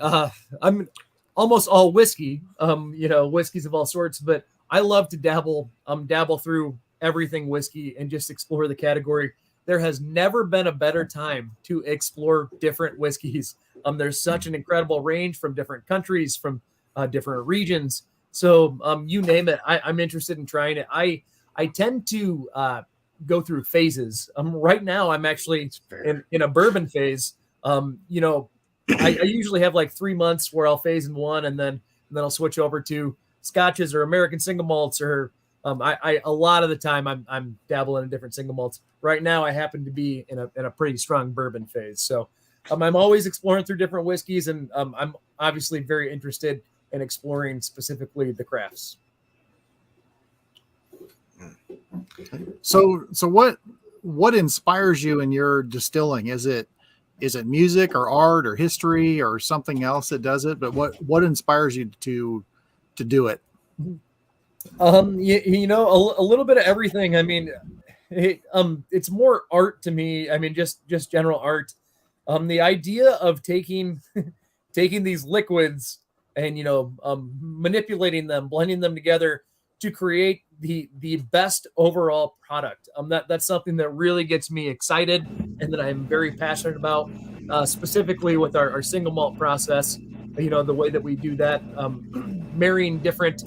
I'm almost all whiskey, whiskeys of all sorts, but I love to dabble through everything whiskey and just explore the category. There has never been a better time to explore different whiskeys. There's such an incredible range from different countries, from different regions. So you name it, I'm interested in trying it. I tend to go through phases. Right now, I'm actually in a bourbon phase. I usually have like 3 months where I'll phase in one, and then I'll switch over to scotches or American single malts, or a lot of the time I'm dabbling in different single malts. Right now, I happen to be in a pretty strong bourbon phase. So I'm always exploring through different whiskeys, and I'm obviously very interested in exploring specifically the crafts. So what inspires you in your distilling? Is it music or art or history or something else that does it? But what inspires you to do it? A little bit of everything. I mean, it's more art to me. I mean, just general art. The idea of taking these liquids and manipulating them, blending them together to create the best overall product. That's something that really gets me excited and that I'm very passionate about, specifically with our single malt process. The way that we do that, marrying different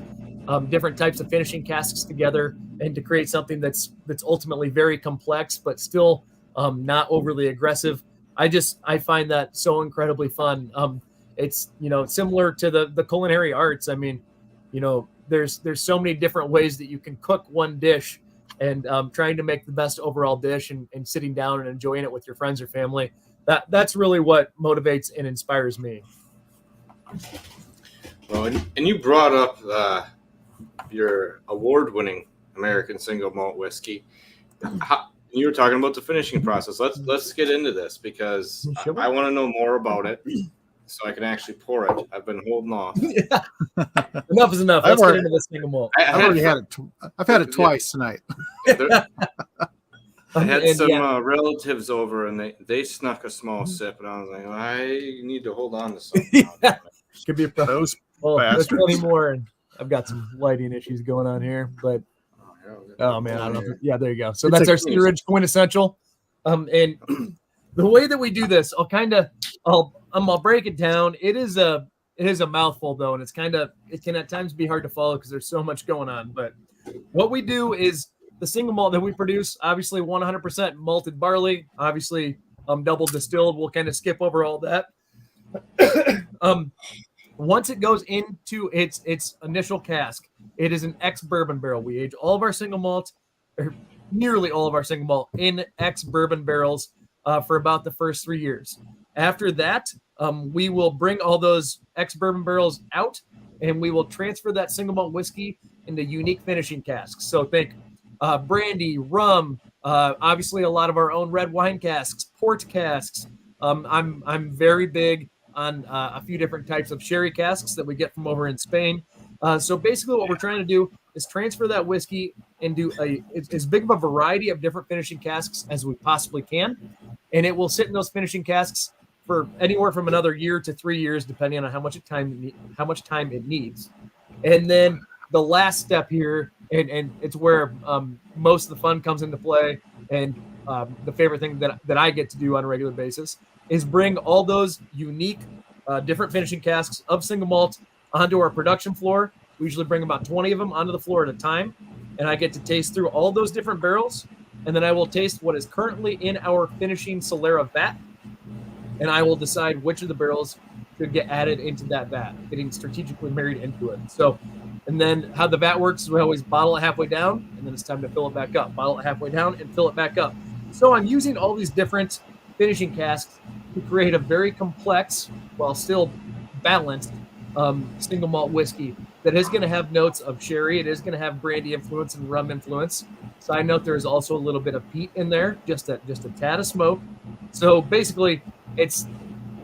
types of finishing casks together and to create something that's ultimately very complex but still not overly aggressive. I find that so incredibly fun. It's similar to the culinary arts. I mean, there's so many different ways that you can cook one dish, and trying to make the best overall dish and sitting down and enjoying it with your friends or family. That's really what motivates and inspires me. Well, and you brought up your award-winning American single malt whiskey. You were talking about the finishing process. Let's get into this because I want to know more about it, so I can actually pour it. I've been holding off. Yeah. Enough is enough. Let's get into this single malt. I've already had it. I've had it twice tonight. I had some relatives over, and they snuck a small sip, and I was like, I need to hold on to something. Yeah. Could be a problem. Those There's bastards. plenty more, and I've got some lighting issues going on here, but oh man, I don't know. Yeah, there you go. So It's that's a- our Cedar Ridge quintessential. And the way that we do this, I'll break it down. It is a mouthful though, and it can at times be hard to follow because there's so much going on. But what we do is the single malt that we produce, obviously 100% malted barley, obviously double distilled. We'll kind of skip over all that. Once it goes into its initial cask, it is an ex-bourbon barrel. We age all of our single malts, or nearly all of our single malt, in ex-bourbon barrels for about the first 3 years. After that, we will bring all those ex-bourbon barrels out, and we will transfer that single malt whiskey into unique finishing casks. So think brandy, rum, obviously a lot of our own red wine casks, port casks. I'm very big on a few different types of sherry casks that we get from over in Spain. So basically what we're trying to do is transfer that whiskey into as big of a variety of different finishing casks as we possibly can. And it will sit in those finishing casks for anywhere from another year to 3 years, depending on how much time it needs. And then the last step here, and it's where most of the fun comes into play, and the favorite thing that I get to do on a regular basis is bring all those unique different finishing casks of single malt onto our production floor. We usually bring about 20 of them onto the floor at a time, and I get to taste through all those different barrels, and then I will taste what is currently in our finishing Solera vat, and I will decide which of the barrels should get added into that vat, getting strategically married into it. So, and then how the vat works is we always bottle it halfway down, and then it's time to fill it back up. Bottle it halfway down and fill it back up. So I'm using all these different finishing casks to create a very complex, while still balanced, single malt whiskey that is going to have notes of sherry. It is going to have brandy influence and rum influence. Side note, there is also a little bit of peat in there, just a tad of smoke. So basically, it's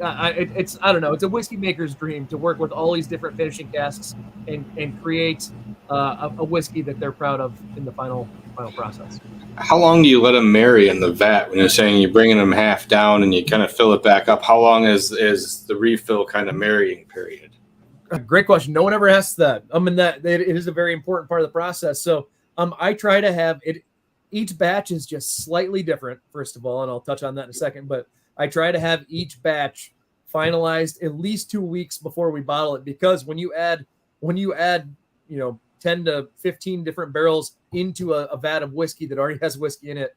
I don't know. It's a whiskey maker's dream to work with all these different finishing casks and create a whiskey that they're proud of in the final process. How long do you let them marry in the vat? When you're saying you're bringing them half down and you kind of fill it back up, how long is the refill kind of marrying period? Great question. No one ever asks that. And that it is a very important part of the process. So I try to have it. Each batch is just slightly different, first of all, and I'll touch on that in a second. But I try to have each batch finalized at least 2 weeks before we bottle it, because when you add 10 to 15 different barrels into a vat of whiskey that already has whiskey in it,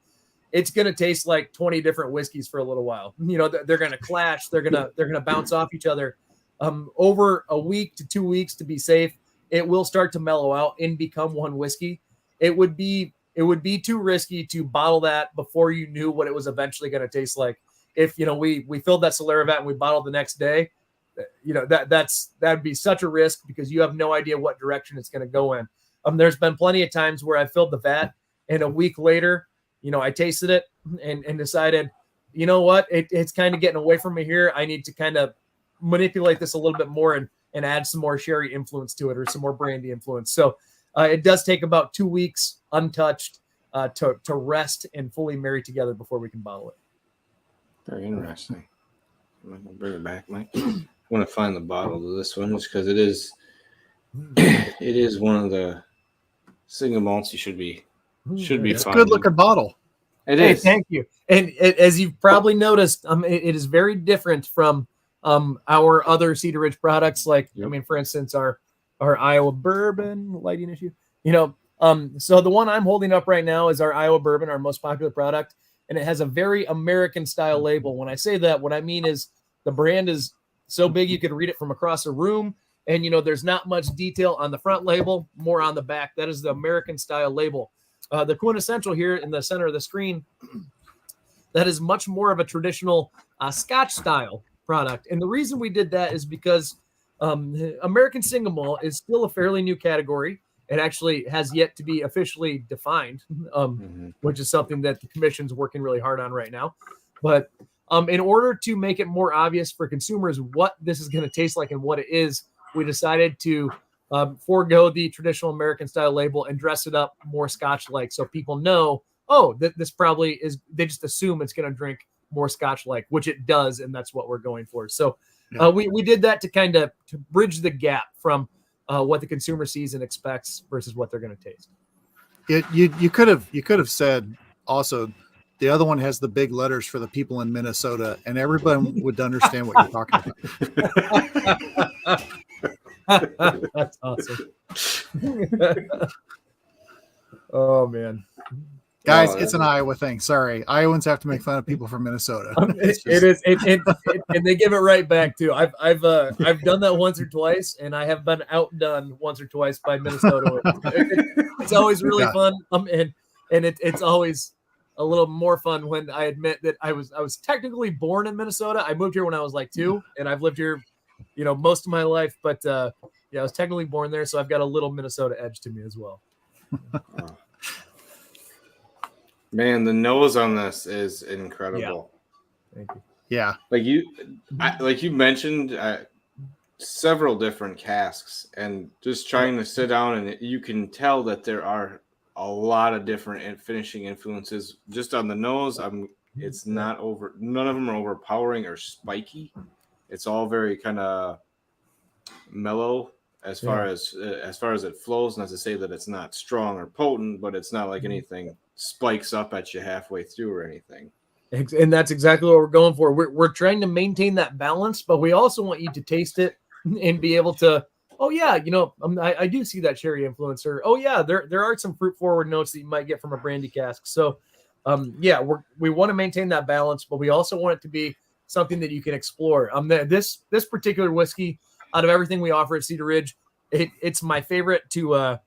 it's going to taste like 20 different whiskeys for a little while. They're going to clash. They're going to bounce off each other. Over a week to 2 weeks, to be safe, it will start to mellow out and become one whiskey. It would be too risky to bottle that before you knew what it was eventually going to taste like. If we filled that Solera vat and we bottled the next day, that'd be such a risk because you have no idea what direction it's going to go in. There's been plenty of times where I filled the vat and a week later, I tasted it and decided, you know what, it's kind of getting away from me here. I need to kind of manipulate this a little bit more and add some more sherry influence to it or some more brandy influence. So it does take about 2 weeks untouched to rest and fully marry together before we can bottle it. Very interesting. I'm going to bring it back, Mike. I want to find the bottle of this one just because it is one of the single malts, you should be It's a fine. good looking bottle. It Hey, is. thank you. And as you've probably noticed, it is very different from our other Cedar Ridge products. Like, Yep. I mean, for instance, our Iowa bourbon lighting issue. So the one I'm holding up right now is our Iowa bourbon, our most popular product, and it has a very American style label. When I say that, what I mean is the brand is so big you could read it from across a room, and there's not much detail on the front label, more on the back. That is the American style label. The quintessential here in the center of the screen, that is much more of a traditional Scotch style product. And the reason we did that is because American single malt is still a fairly new category. It actually has yet to be officially defined, which is something that the commission's working really hard on right now. But in order to make it more obvious for consumers what this is going to taste like and what it is, we decided to forego the traditional American style label and dress it up more Scotch-like, so people know, this probably is. They just assume it's going to drink more Scotch-like, which it does, and that's what we're going for. So we did that to bridge the gap from what the consumer sees and expects versus what they're going to taste. You could have said also, the other one has the big letters for the people in Minnesota, and everybody would understand what you're talking about. That's awesome. Oh man, guys, it's an Iowa thing. Sorry, Iowans have to make fun of people from Minnesota. It is, and they give it right back too. I've done that once or twice, and I have been outdone once or twice by Minnesota. It's always really fun, and it's always a little more fun when I admit that I was technically born in Minnesota. I moved here when I was like 2, and I've lived here most of my life, but I was technically born there, so I've got a little Minnesota edge to me as well. Man, the nose on this is incredible. Thank you. Yeah, like you mentioned, several different casks, and just trying to sit down, and you can tell that there are a lot of different finishing influences just on the nose. It's not over. None of them are overpowering or spiky. It's all very kind of mellow as far as it flows. Not to say that it's not strong or potent, but it's not like anything spikes up at you halfway through or anything. And that's exactly what we're going for. We're trying to maintain that balance, but we also want you to taste it and be able to, I do see that cherry influence, or there are some fruit forward notes that you might get from a brandy cask. So we want to maintain that balance, but we also want it to be something that you can explore. This particular whiskey, out of everything we offer at Cedar Ridge, it's my favorite to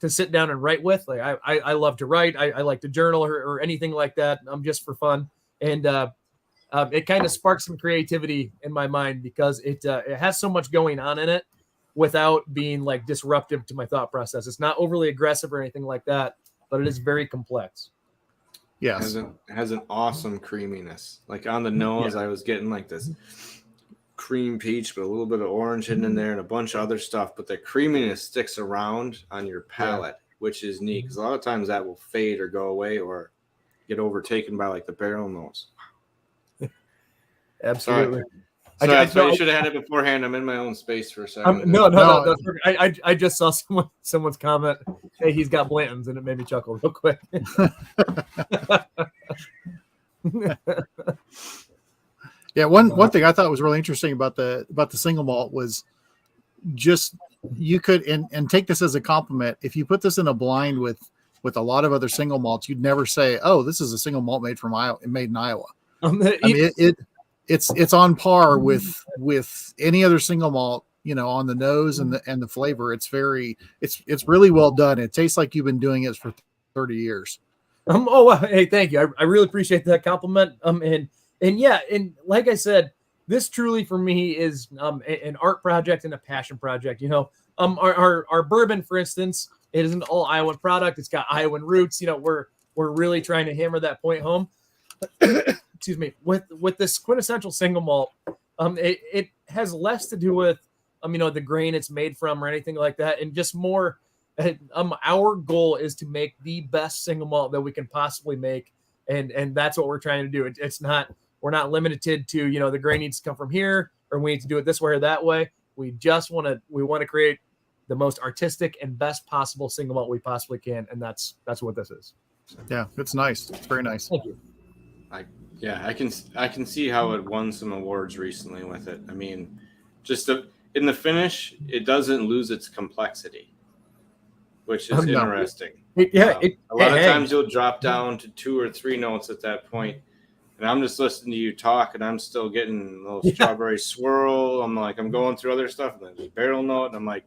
sit down and write with. Like I love to write. I like to journal or anything like that. Just for fun, and it kind of sparks some creativity in my mind because it has so much going on in it without being like disruptive to my thought process. It's not overly aggressive or anything like that, but it is very complex. Yes. It has an awesome creaminess. Like on the nose, I was getting like this cream peach, but a little bit of orange hidden in there and a bunch of other stuff. But the creaminess sticks around on your palate, which is neat because a lot of times that will fade or go away or get overtaken by like the barrel notes. Absolutely. Sorry, I thought you should have had it beforehand. I'm in my own space for a second. No. That's perfect. I just saw someone's comment. Hey, he's got Blanton's, and it made me chuckle real quick. Yeah, one thing I thought was really interesting about the single malt was just you could and take this as a compliment. If you put this in a blind with a lot of other single malts, you'd never say, "Oh, this is a single malt made in Iowa." I mean, it's on par with any other single malt, on the nose and the flavor. It's really well done. It tastes like you've been doing it for 30 years. Hey, thank you. I really appreciate that compliment. And like I said, this truly for me is an art project and a passion project. Our bourbon, for instance, it is an all Iowan product. It's got Iowan roots. We're really trying to hammer that point home. Excuse me. With this quintessential single malt, it has less to do with the grain it's made from or anything like that, and just more. Our goal is to make the best single malt that we can possibly make, and that's what we're trying to do. We're not limited to the grain needs to come from here or we need to do it this way or that way. We just want to create the most artistic and best possible single malt we possibly can, and that's what this is. Yeah, it's nice. It's very nice. Thank you. I can see how it won some awards recently with it. I mean, in the finish, it doesn't lose its complexity, which is interesting. A lot of times you'll drop down to 2 or 3 notes at that point, and I'm just listening to you talk, and I'm still getting a little strawberry swirl. I'm going through other stuff, and then there's a barrel note, and I'm like,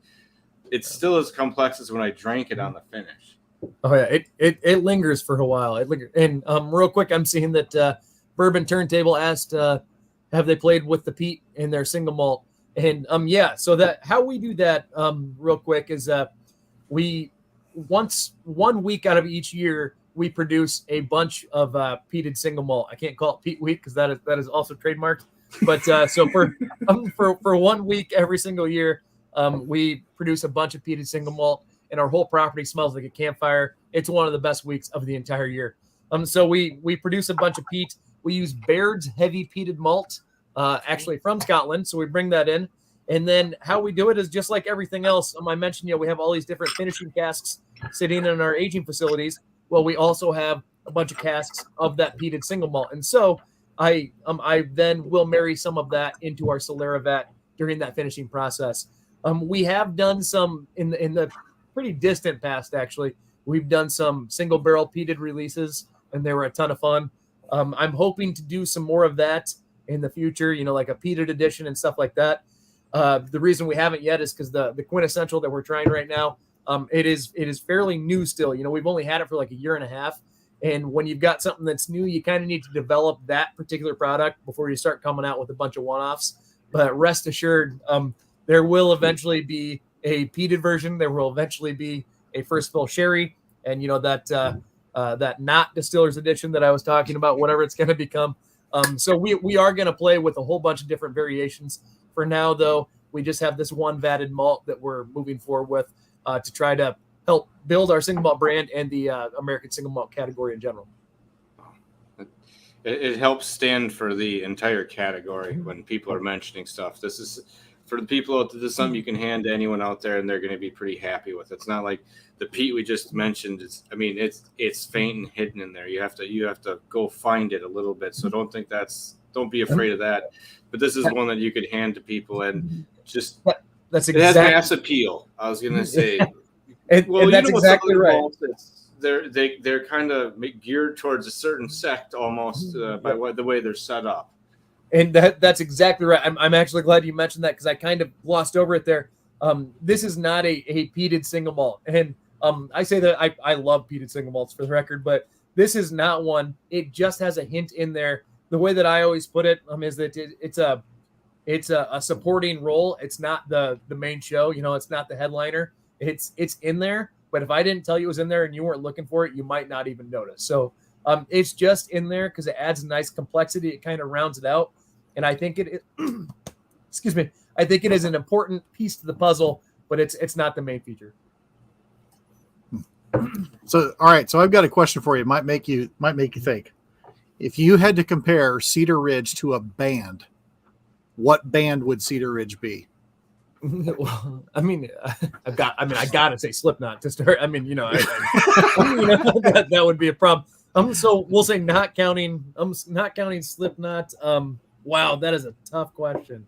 it's still as complex as when I drank it on the finish. Oh yeah, it lingers for a while. It lingers. And real quick, I'm seeing that Bourbon Turntable asked, have they played with the peat in their single malt? And so that how we do that real quick is we once 1 week out of each year we produce a bunch of peated single malt. I can't call it peat week because that is also trademarked. But so for 1 week every single year, we produce a bunch of peated single malt, and our whole property smells like a campfire. It's one of the best weeks of the entire year. So we produce a bunch of peat. We use Baird's heavy peated malt, actually from Scotland. So we bring that in. And then how we do it is just like everything else. I mentioned, we have all these different finishing casks sitting in our aging facilities. Well, we also have a bunch of casks of that peated single malt. And so I then will marry some of that into our Solera vat during that finishing process. We have done some in the pretty distant past, actually. We've done some single barrel peated releases, and they were a ton of fun. I'm hoping to do some more of that in the future, like a peated edition and stuff like that. The reason we haven't yet is because the quintessential that we're trying right now, it is fairly new still. We've only had it for like a year and a half. And when you've got something that's new, you kind of need to develop that particular product before you start coming out with a bunch of one-offs. But rest assured, there will eventually be a peated version. There will eventually be a first fill sherry, and that not distillers edition that I was talking about, whatever it's going to become. So we are going to play with a whole bunch of different variations. For now, though, we just have this one vatted malt that we're moving forward with to try to help build our single malt brand and the American single malt category in general. It helps stand for the entire category when people are mentioning stuff. This is for the people. This is something you can hand to anyone out there, and they're going to be pretty happy with. It's not like the peat we just mentioned. It's faint and hidden in there. You have to go find it a little bit. So don't be afraid of that. But this is one that you could hand to people, and just it has mass appeal. I was going to say, and that's exactly right. Malts, they're kind of geared towards a certain sect almost by the way they're set up. And that's exactly right. I'm actually glad you mentioned that because I kind of glossed over it there. This is not a peated single malt. And I say that I love peated single malts for the record, but this is not one. It just has a hint in there. The way that I always put it is that it's a supporting role. It's not the main show. It's not the headliner. It's in there. But if I didn't tell you it was in there and you weren't looking for it, you might not even notice. So it's just in there because it adds a nice complexity. It kind of rounds it out. And I think excuse me, I think it is an important piece to the puzzle, but it's not the main feature. So, all right. So I've got a question for you. It might make you think. If you had to compare Cedar Ridge to a band, what band would Cedar Ridge be? Well, I gotta say Slipknot to start. That would be a problem. So we'll say not counting Slipknot. Wow, that is a tough question.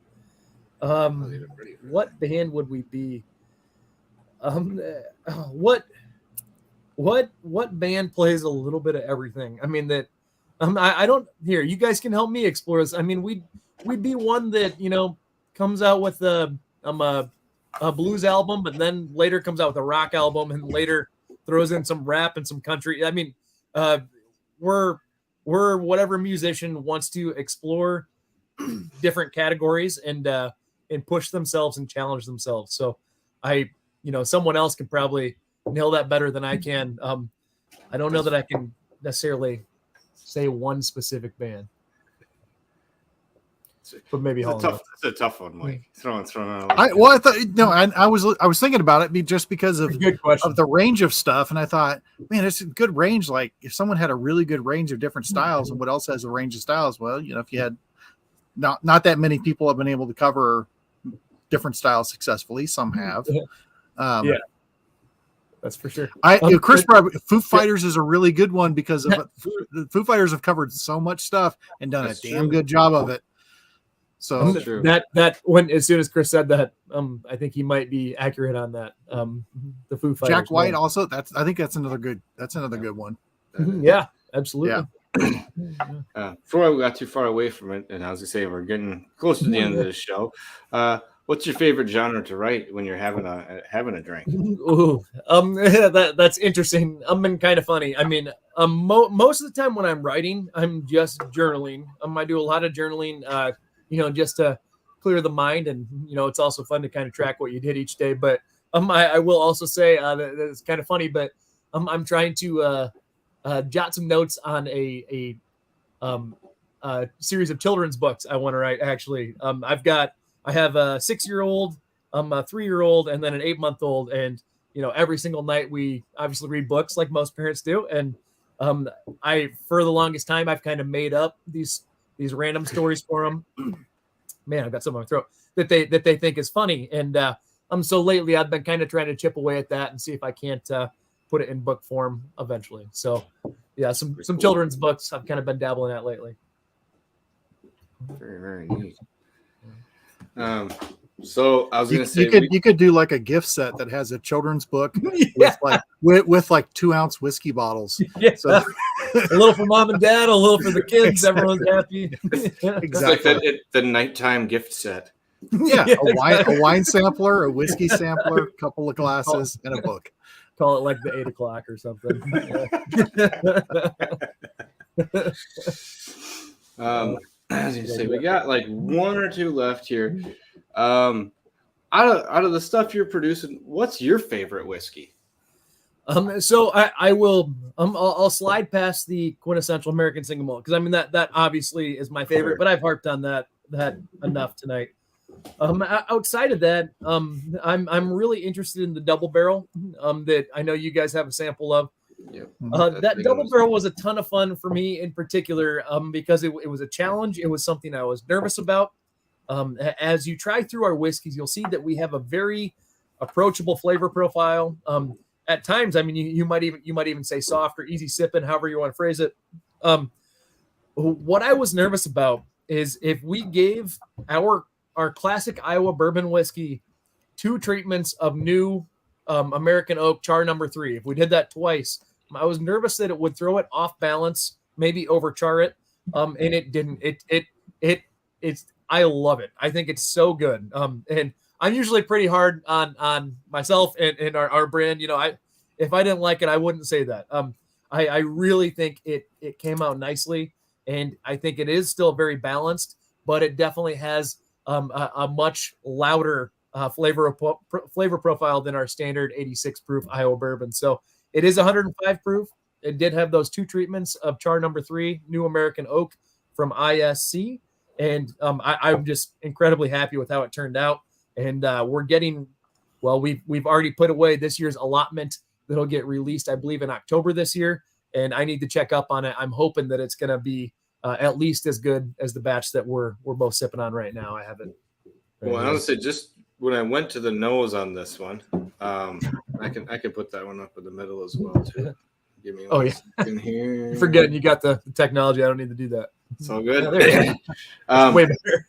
What band would we be? What band plays a little bit of everything? I don't. Here, you guys can help me explore this. We'd be one that comes out with a blues album, but then later comes out with a rock album, and later throws in some rap and some country. We're whatever musician wants to explore different categories and push themselves and challenge themselves. So someone else can probably nail that better than I can. I don't know that I can necessarily say one specific band, but maybe it's a tough one, Mike. Throwing out. I was thinking about it just because of the range of stuff, and I thought, man, it's a good range. Like if someone had a really good range of different styles, and what else has a range of styles? Well, if you had not that many people have been able to cover different styles successfully. Some have. Yeah. That's for sure. Chris brought Foo Fighters is a really good one because of the Foo Fighters have covered so much stuff and done a damn good job of it. So that when as soon as Chris said that, I think he might be accurate on that. The Foo Fighters. Jack White also. I think that's another good one. Yeah, absolutely. Before I got too far away from it, and as I say, we're getting close to the end of the show. What's your favorite genre to write when you're having a drink? Ooh, that's interesting. Been kind of funny. I mean, most of the time when I'm writing, I'm just journaling. I do a lot of journaling, just to clear the mind, and it's also fun to kind of track what you did each day. But I will also say that it's kind of funny, but I'm trying to jot some notes on a series of children's books I want to write. Actually, I have a 6-year-old, a 3-year-old, and then an 8-month-old. And, every single night we obviously read books like most parents do. And for the longest time, I've kind of made up these random stories for them. Man, I've got something in my throat that they think is funny. And so lately I've been kind of trying to chip away at that and see if I can't put it in book form eventually. So yeah, some children's books I've kind of been dabbling at lately. Very, very neat. So I was going to say you could do like a gift set that has a children's book with like 2-ounce whiskey bottles. Yeah. So a little for mom and dad, a little for the kids. Exactly. Everyone's happy. Exactly. It's like the nighttime gift set. Yeah, a wine sampler, a whiskey sampler, a couple of glasses, and a book. Call it like the 8 o'clock or something. As you say, we got like 1 or 2 left here. Out of the stuff you're producing, what's your favorite whiskey? So I will I'll slide past the quintessential American single malt because I mean that obviously is my favorite, but I've harped on that enough tonight. Outside of that, I'm really interested in the double barrel that I know you guys have a sample of. Yep. That double barrel was a ton of fun for me in particular because it was a challenge. It was something I was nervous about. As you try through our whiskeys, you'll see that we have a very approachable flavor profile. At times, I mean, you might even say soft or easy sipping, however you want to phrase it. What I was nervous about is if we gave our classic Iowa bourbon whiskey 2 treatments of new American oak char number 3. If we did that twice, I was nervous that it would throw it off balance, maybe overchar it. And it didn't. It's I love it. I think it's so good. And I'm usually pretty hard on myself and our brand. If I didn't like it, I wouldn't say that. I really think it came out nicely, and I think it is still very balanced, but it definitely has a much louder flavor profile than our standard 86 proof Iowa bourbon. So it is 105 proof. It did have those 2 treatments of char number 3, new American oak from ISC. And I'm just incredibly happy with how it turned out. And we're getting, we've already put away this year's allotment that'll get released, I believe, in October this year. And I need to check up on it. I'm hoping that it's going to be at least as good as the batch that we're both sipping on right now. I haven't. Well, honestly, just when I went to the nose on this one, I can put that one up in the middle as well too. Give me a second here. Forgetting you got the technology. I don't need to do that. It's all good. Way better.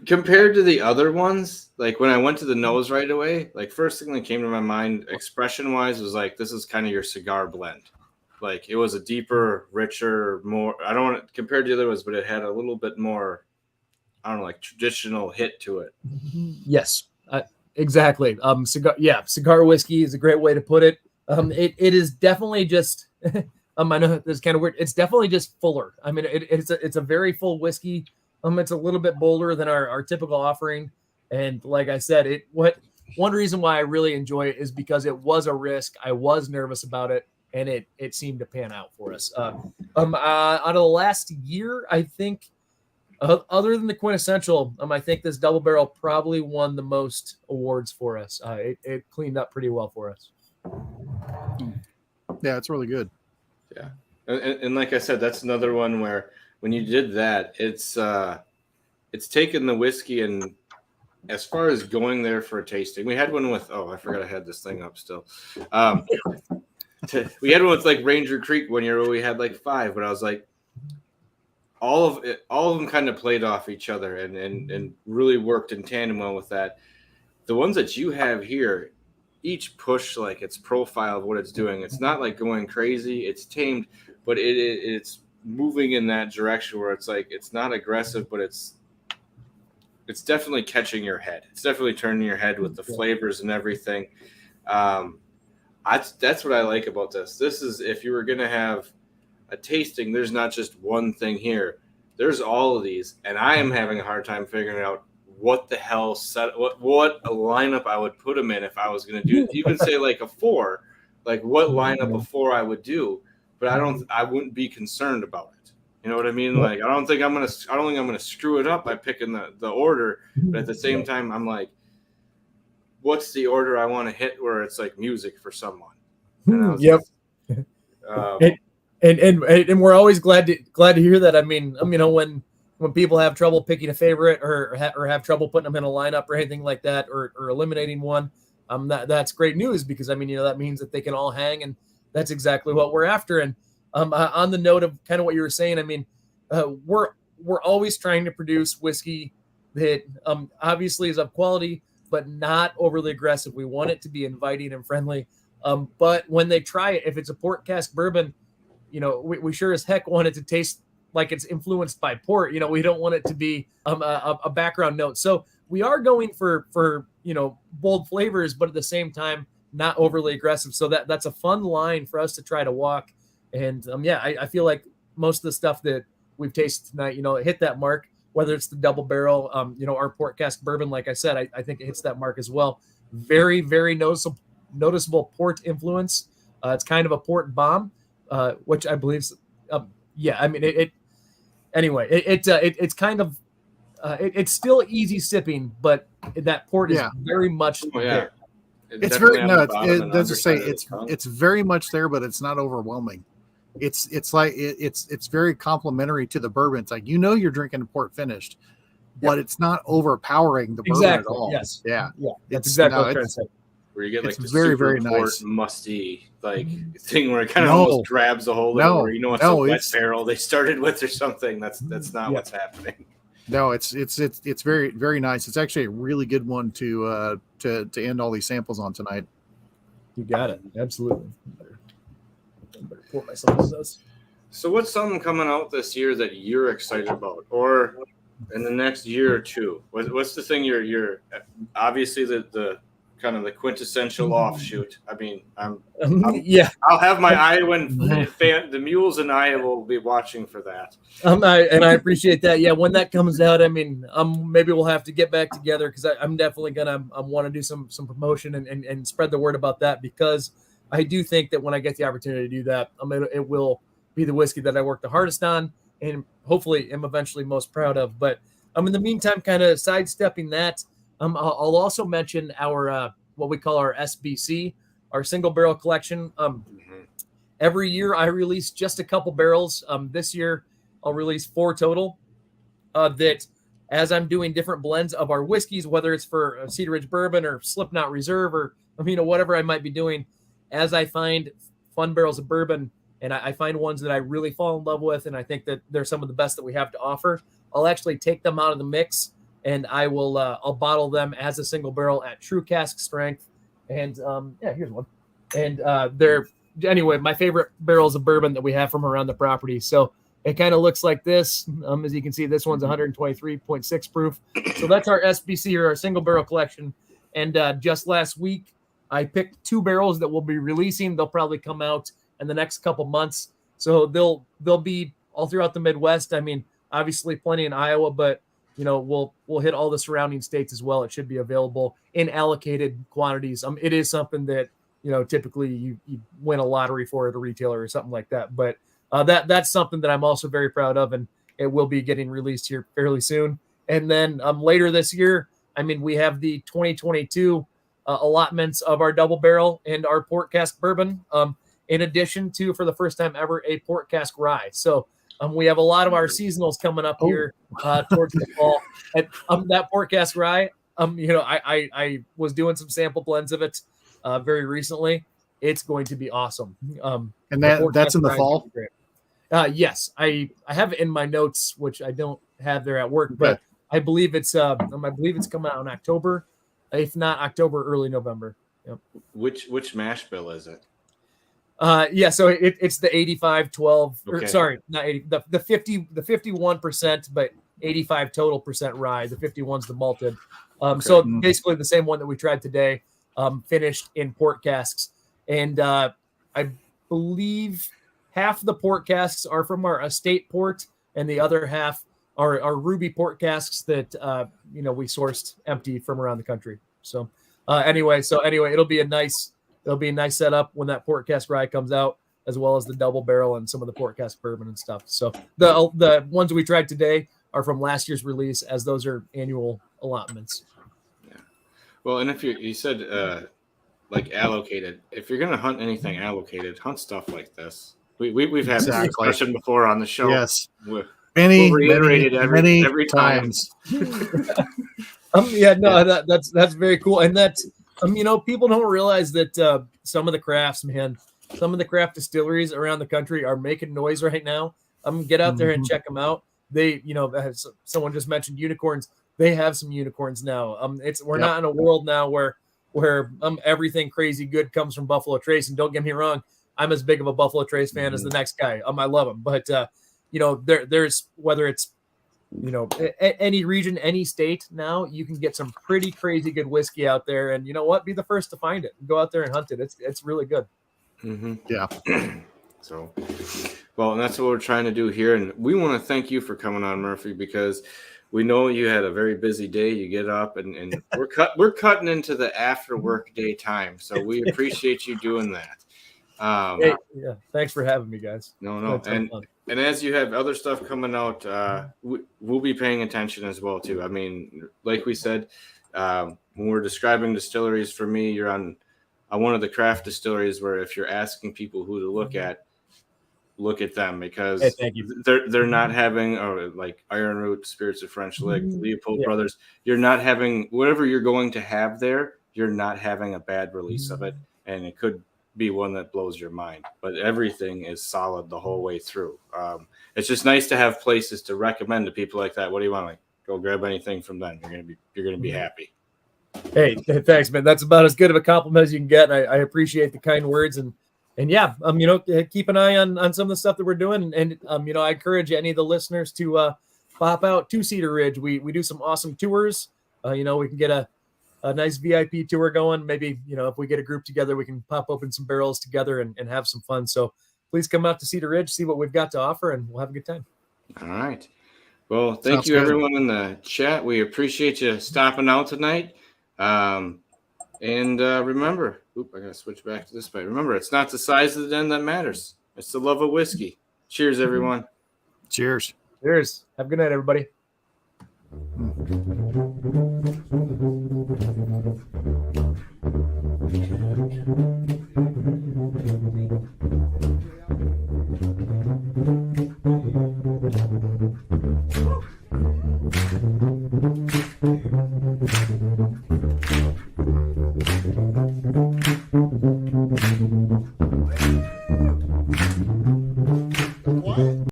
Compared to the other ones, like when I went to the nose right away, like first thing that came to my mind expression wise was like, this is kind of your cigar blend. Like it was a deeper, richer, more, I don't want to compare to the other ones, but it had a little bit more, I don't know, like traditional hit to it. Yes, exactly. Cigar whiskey is a great way to put it. It is definitely just, I know it's kind of weird. It's definitely just fuller. I mean, it's a very full whiskey. It's a little bit bolder than our typical offering. And like I said, one reason why I really enjoy it is because it was a risk. I was nervous about it, and it seemed to pan out for us. Out of the last year, I think, other than the quintessential, I think this double barrel probably won the most awards for us. It cleaned up pretty well for us. Yeah, it's really good. Yeah. And like I said, that's another one where when you did that, it's taken the whiskey and as far as going there for a tasting, we had one with, I forgot I had this thing up still. We had one with like Ranger Creek one year where we had like 5, but I was like, all of them kind of played off each other and really worked in tandem well with that. The ones that you have here, each push like its profile of what it's doing. It's not like going crazy. It's tamed, but it's moving in that direction where it's like it's not aggressive, but it's definitely catching your head. It's definitely turning your head with the flavors and everything. That's what I like about this. This is, if you were going to have a tasting, there's not just one thing here. There's all of these, and I am having a hard time figuring out what the hell what a lineup I would put them in if I was going to do even say like a 4, like what lineup of 4 I would do, but I wouldn't be concerned about it. You know what I mean? Like I don't think I'm gonna screw it up by picking the order, but at the same time I'm like, what's the order I want to hit where it's like music for someone? And yep. And we're always glad to hear that. I mean, when people have trouble picking a favorite or have trouble putting them in a lineup or anything like that, or eliminating one, that's great news, because that means that they can all hang, and that's exactly what we're after. And on the note of kind of what you were saying, we're always trying to produce whiskey that obviously is of quality, but not overly aggressive. We want it to be inviting and friendly. But when they try it, if it's a port cask bourbon, we sure as heck want it to taste like it's influenced by port. We don't want it to be a background note. So we are going for bold flavors, but at the same time, not overly aggressive. So that's a fun line for us to try to walk. And I feel like most of the stuff that we've tasted tonight, it hit that mark, whether it's the double barrel, our port cask bourbon, like I said, I think it hits that mark as well. Very, very noticeable port influence. It's kind of a port bomb, which I believe, it's kind of, it's still easy sipping, but that port is very much there. It's very, it's very much there, but it's not overwhelming. It's like it's very complimentary to the bourbon. It's like you're drinking a port finished, but it's not overpowering the bourbon at all. Yes. Yeah. That's exactly what I'm trying to say. Where you get like the very, super very port nice musty thing where it kind of almost grabs a hold of it, where it's a wet barrel they started with or something. That's not what's happening. No, it's very, very nice. It's actually a really good one to end all these samples on tonight. You got it. Absolutely. Better pour myself into this. So what's something coming out this year that you're excited about, or in the next year or two? What's the thing you're obviously the kind of the quintessential offshoot? I'll have my Iowan fan. The mules and I will be watching for that. I appreciate that. Yeah, when that comes out, maybe we'll have to get back together, because I'm definitely gonna want to do some promotion and spread the word about that, because I do think that when I get the opportunity to do that, it will be the whiskey that I work the hardest on, and hopefully am eventually most proud of. But in the meantime, kind of sidestepping that, I'll also mention our what we call our SBC, our single barrel collection. Every year I release just a couple barrels. This year I'll release 4 total. That as I'm doing different blends of our whiskeys, whether it's for Cedar Ridge Bourbon or Slipknot Reserve or whatever I might be doing, as I find fun barrels of bourbon and I find ones that I really fall in love with, and I think that they're some of the best that we have to offer, I'll actually take them out of the mix, and I will I'll bottle them as a single barrel at true cask strength. And here's one. And they're my favorite barrels of bourbon that we have from around the property. So it kind of looks like this. As you can see, this one's 123.6 proof. So that's our SBC, or our single barrel collection. And just last week, I picked 2 barrels that we'll be releasing. They'll probably come out in the next couple months. So they'll be all throughout the Midwest. Obviously plenty in Iowa, but we'll hit all the surrounding states as well. It should be available in allocated quantities. It is something that typically you win a lottery for at a retailer or something like that. But that's something that I'm also very proud of, and it will be getting released here fairly soon. And then later this year, we have the 2022 allotments of our double barrel and our port cask bourbon, in addition to, for the first time ever, a port cask rye. So we have a lot of our seasonals coming up here towards the fall. And that port cask rye, I was doing some sample blends of it very recently. It's going to be awesome. And that's in the fall. Yes, I have it in my notes, which I don't have there at work, but I believe it's coming out in October, if not October, early November. Yep. Which mash bill is it? So it's the 85-12, Okay. or sorry, not 80, the 51%, but 85 total percent rye. The 51's the malted. So basically the same one that we tried today, finished in port casks. And I believe half the port casks are from our estate port, and the other half are ruby port casks that we sourced empty from around the country. So anyway, it'll be a nice setup when that port cask rye comes out, as well as the double barrel and some of the port cask bourbon and stuff. So the ones we tried today are from last year's release, as those are annual allotments. Yeah. Well, and if you said like allocated, if you're gonna hunt anything allocated, hunt stuff like this. We've had this discussion before on the show. Yes. We'll Many reiterate it every times. That's very cool. And that's, people don't realize that some of the crafts, some of the craft distilleries around the country are making noise right now. Get out there and check them out. They, as someone just mentioned unicorns. They have some unicorns now. We're not in a world now where everything crazy good comes from Buffalo Trace. And don't get me wrong, I'm as big of a Buffalo Trace fan as the next guy. I love him, but there's, whether it's any region, any state, now you can get some pretty crazy good whiskey out there. And you know what? Be the first to find it. Go out there and hunt it. It's really good. Mm-hmm. Yeah. So, well, and that's what we're trying to do here. And we want to thank you for coming on, Murphy, because we know you had a very busy day. You get up and we're cutting into the after work day time. So we appreciate you doing that. Thanks for having me, guys. No. And as you have other stuff coming out, we'll be paying attention as well too. I mean, like we said, when we're describing distilleries, for me, you're on one of the craft distilleries where if you're asking people who to look at them, because thank you. They're not having, or like Iron Root, Spirits of French Lick, Leopold Brothers. You're not having whatever you're going to have there. You're not having a bad release of it, and it could be one that blows your mind, but everything is solid the whole way through. It's just nice to have places to recommend to people like that. What do you want? Like, go grab anything from them. You're gonna be happy. Hey, thanks, man. That's about as good of a compliment as you can get. I appreciate the kind words, and keep an eye on some of the stuff that we're doing, and I encourage any of the listeners to pop out to Cedar Ridge. We do some awesome tours. We can get a nice VIP tour going. Maybe, if we get a group together, we can pop open some barrels together and have some fun. So please come out to Cedar Ridge, see what we've got to offer, and we'll have a good time. All right. Well, thank you, everyone in the chat. We appreciate you stopping out tonight. And remember, I got to switch back to this way. Remember, it's not the size of the den that matters. It's the love of whiskey. Cheers, everyone. Cheers. Cheers. Have a good night, everybody.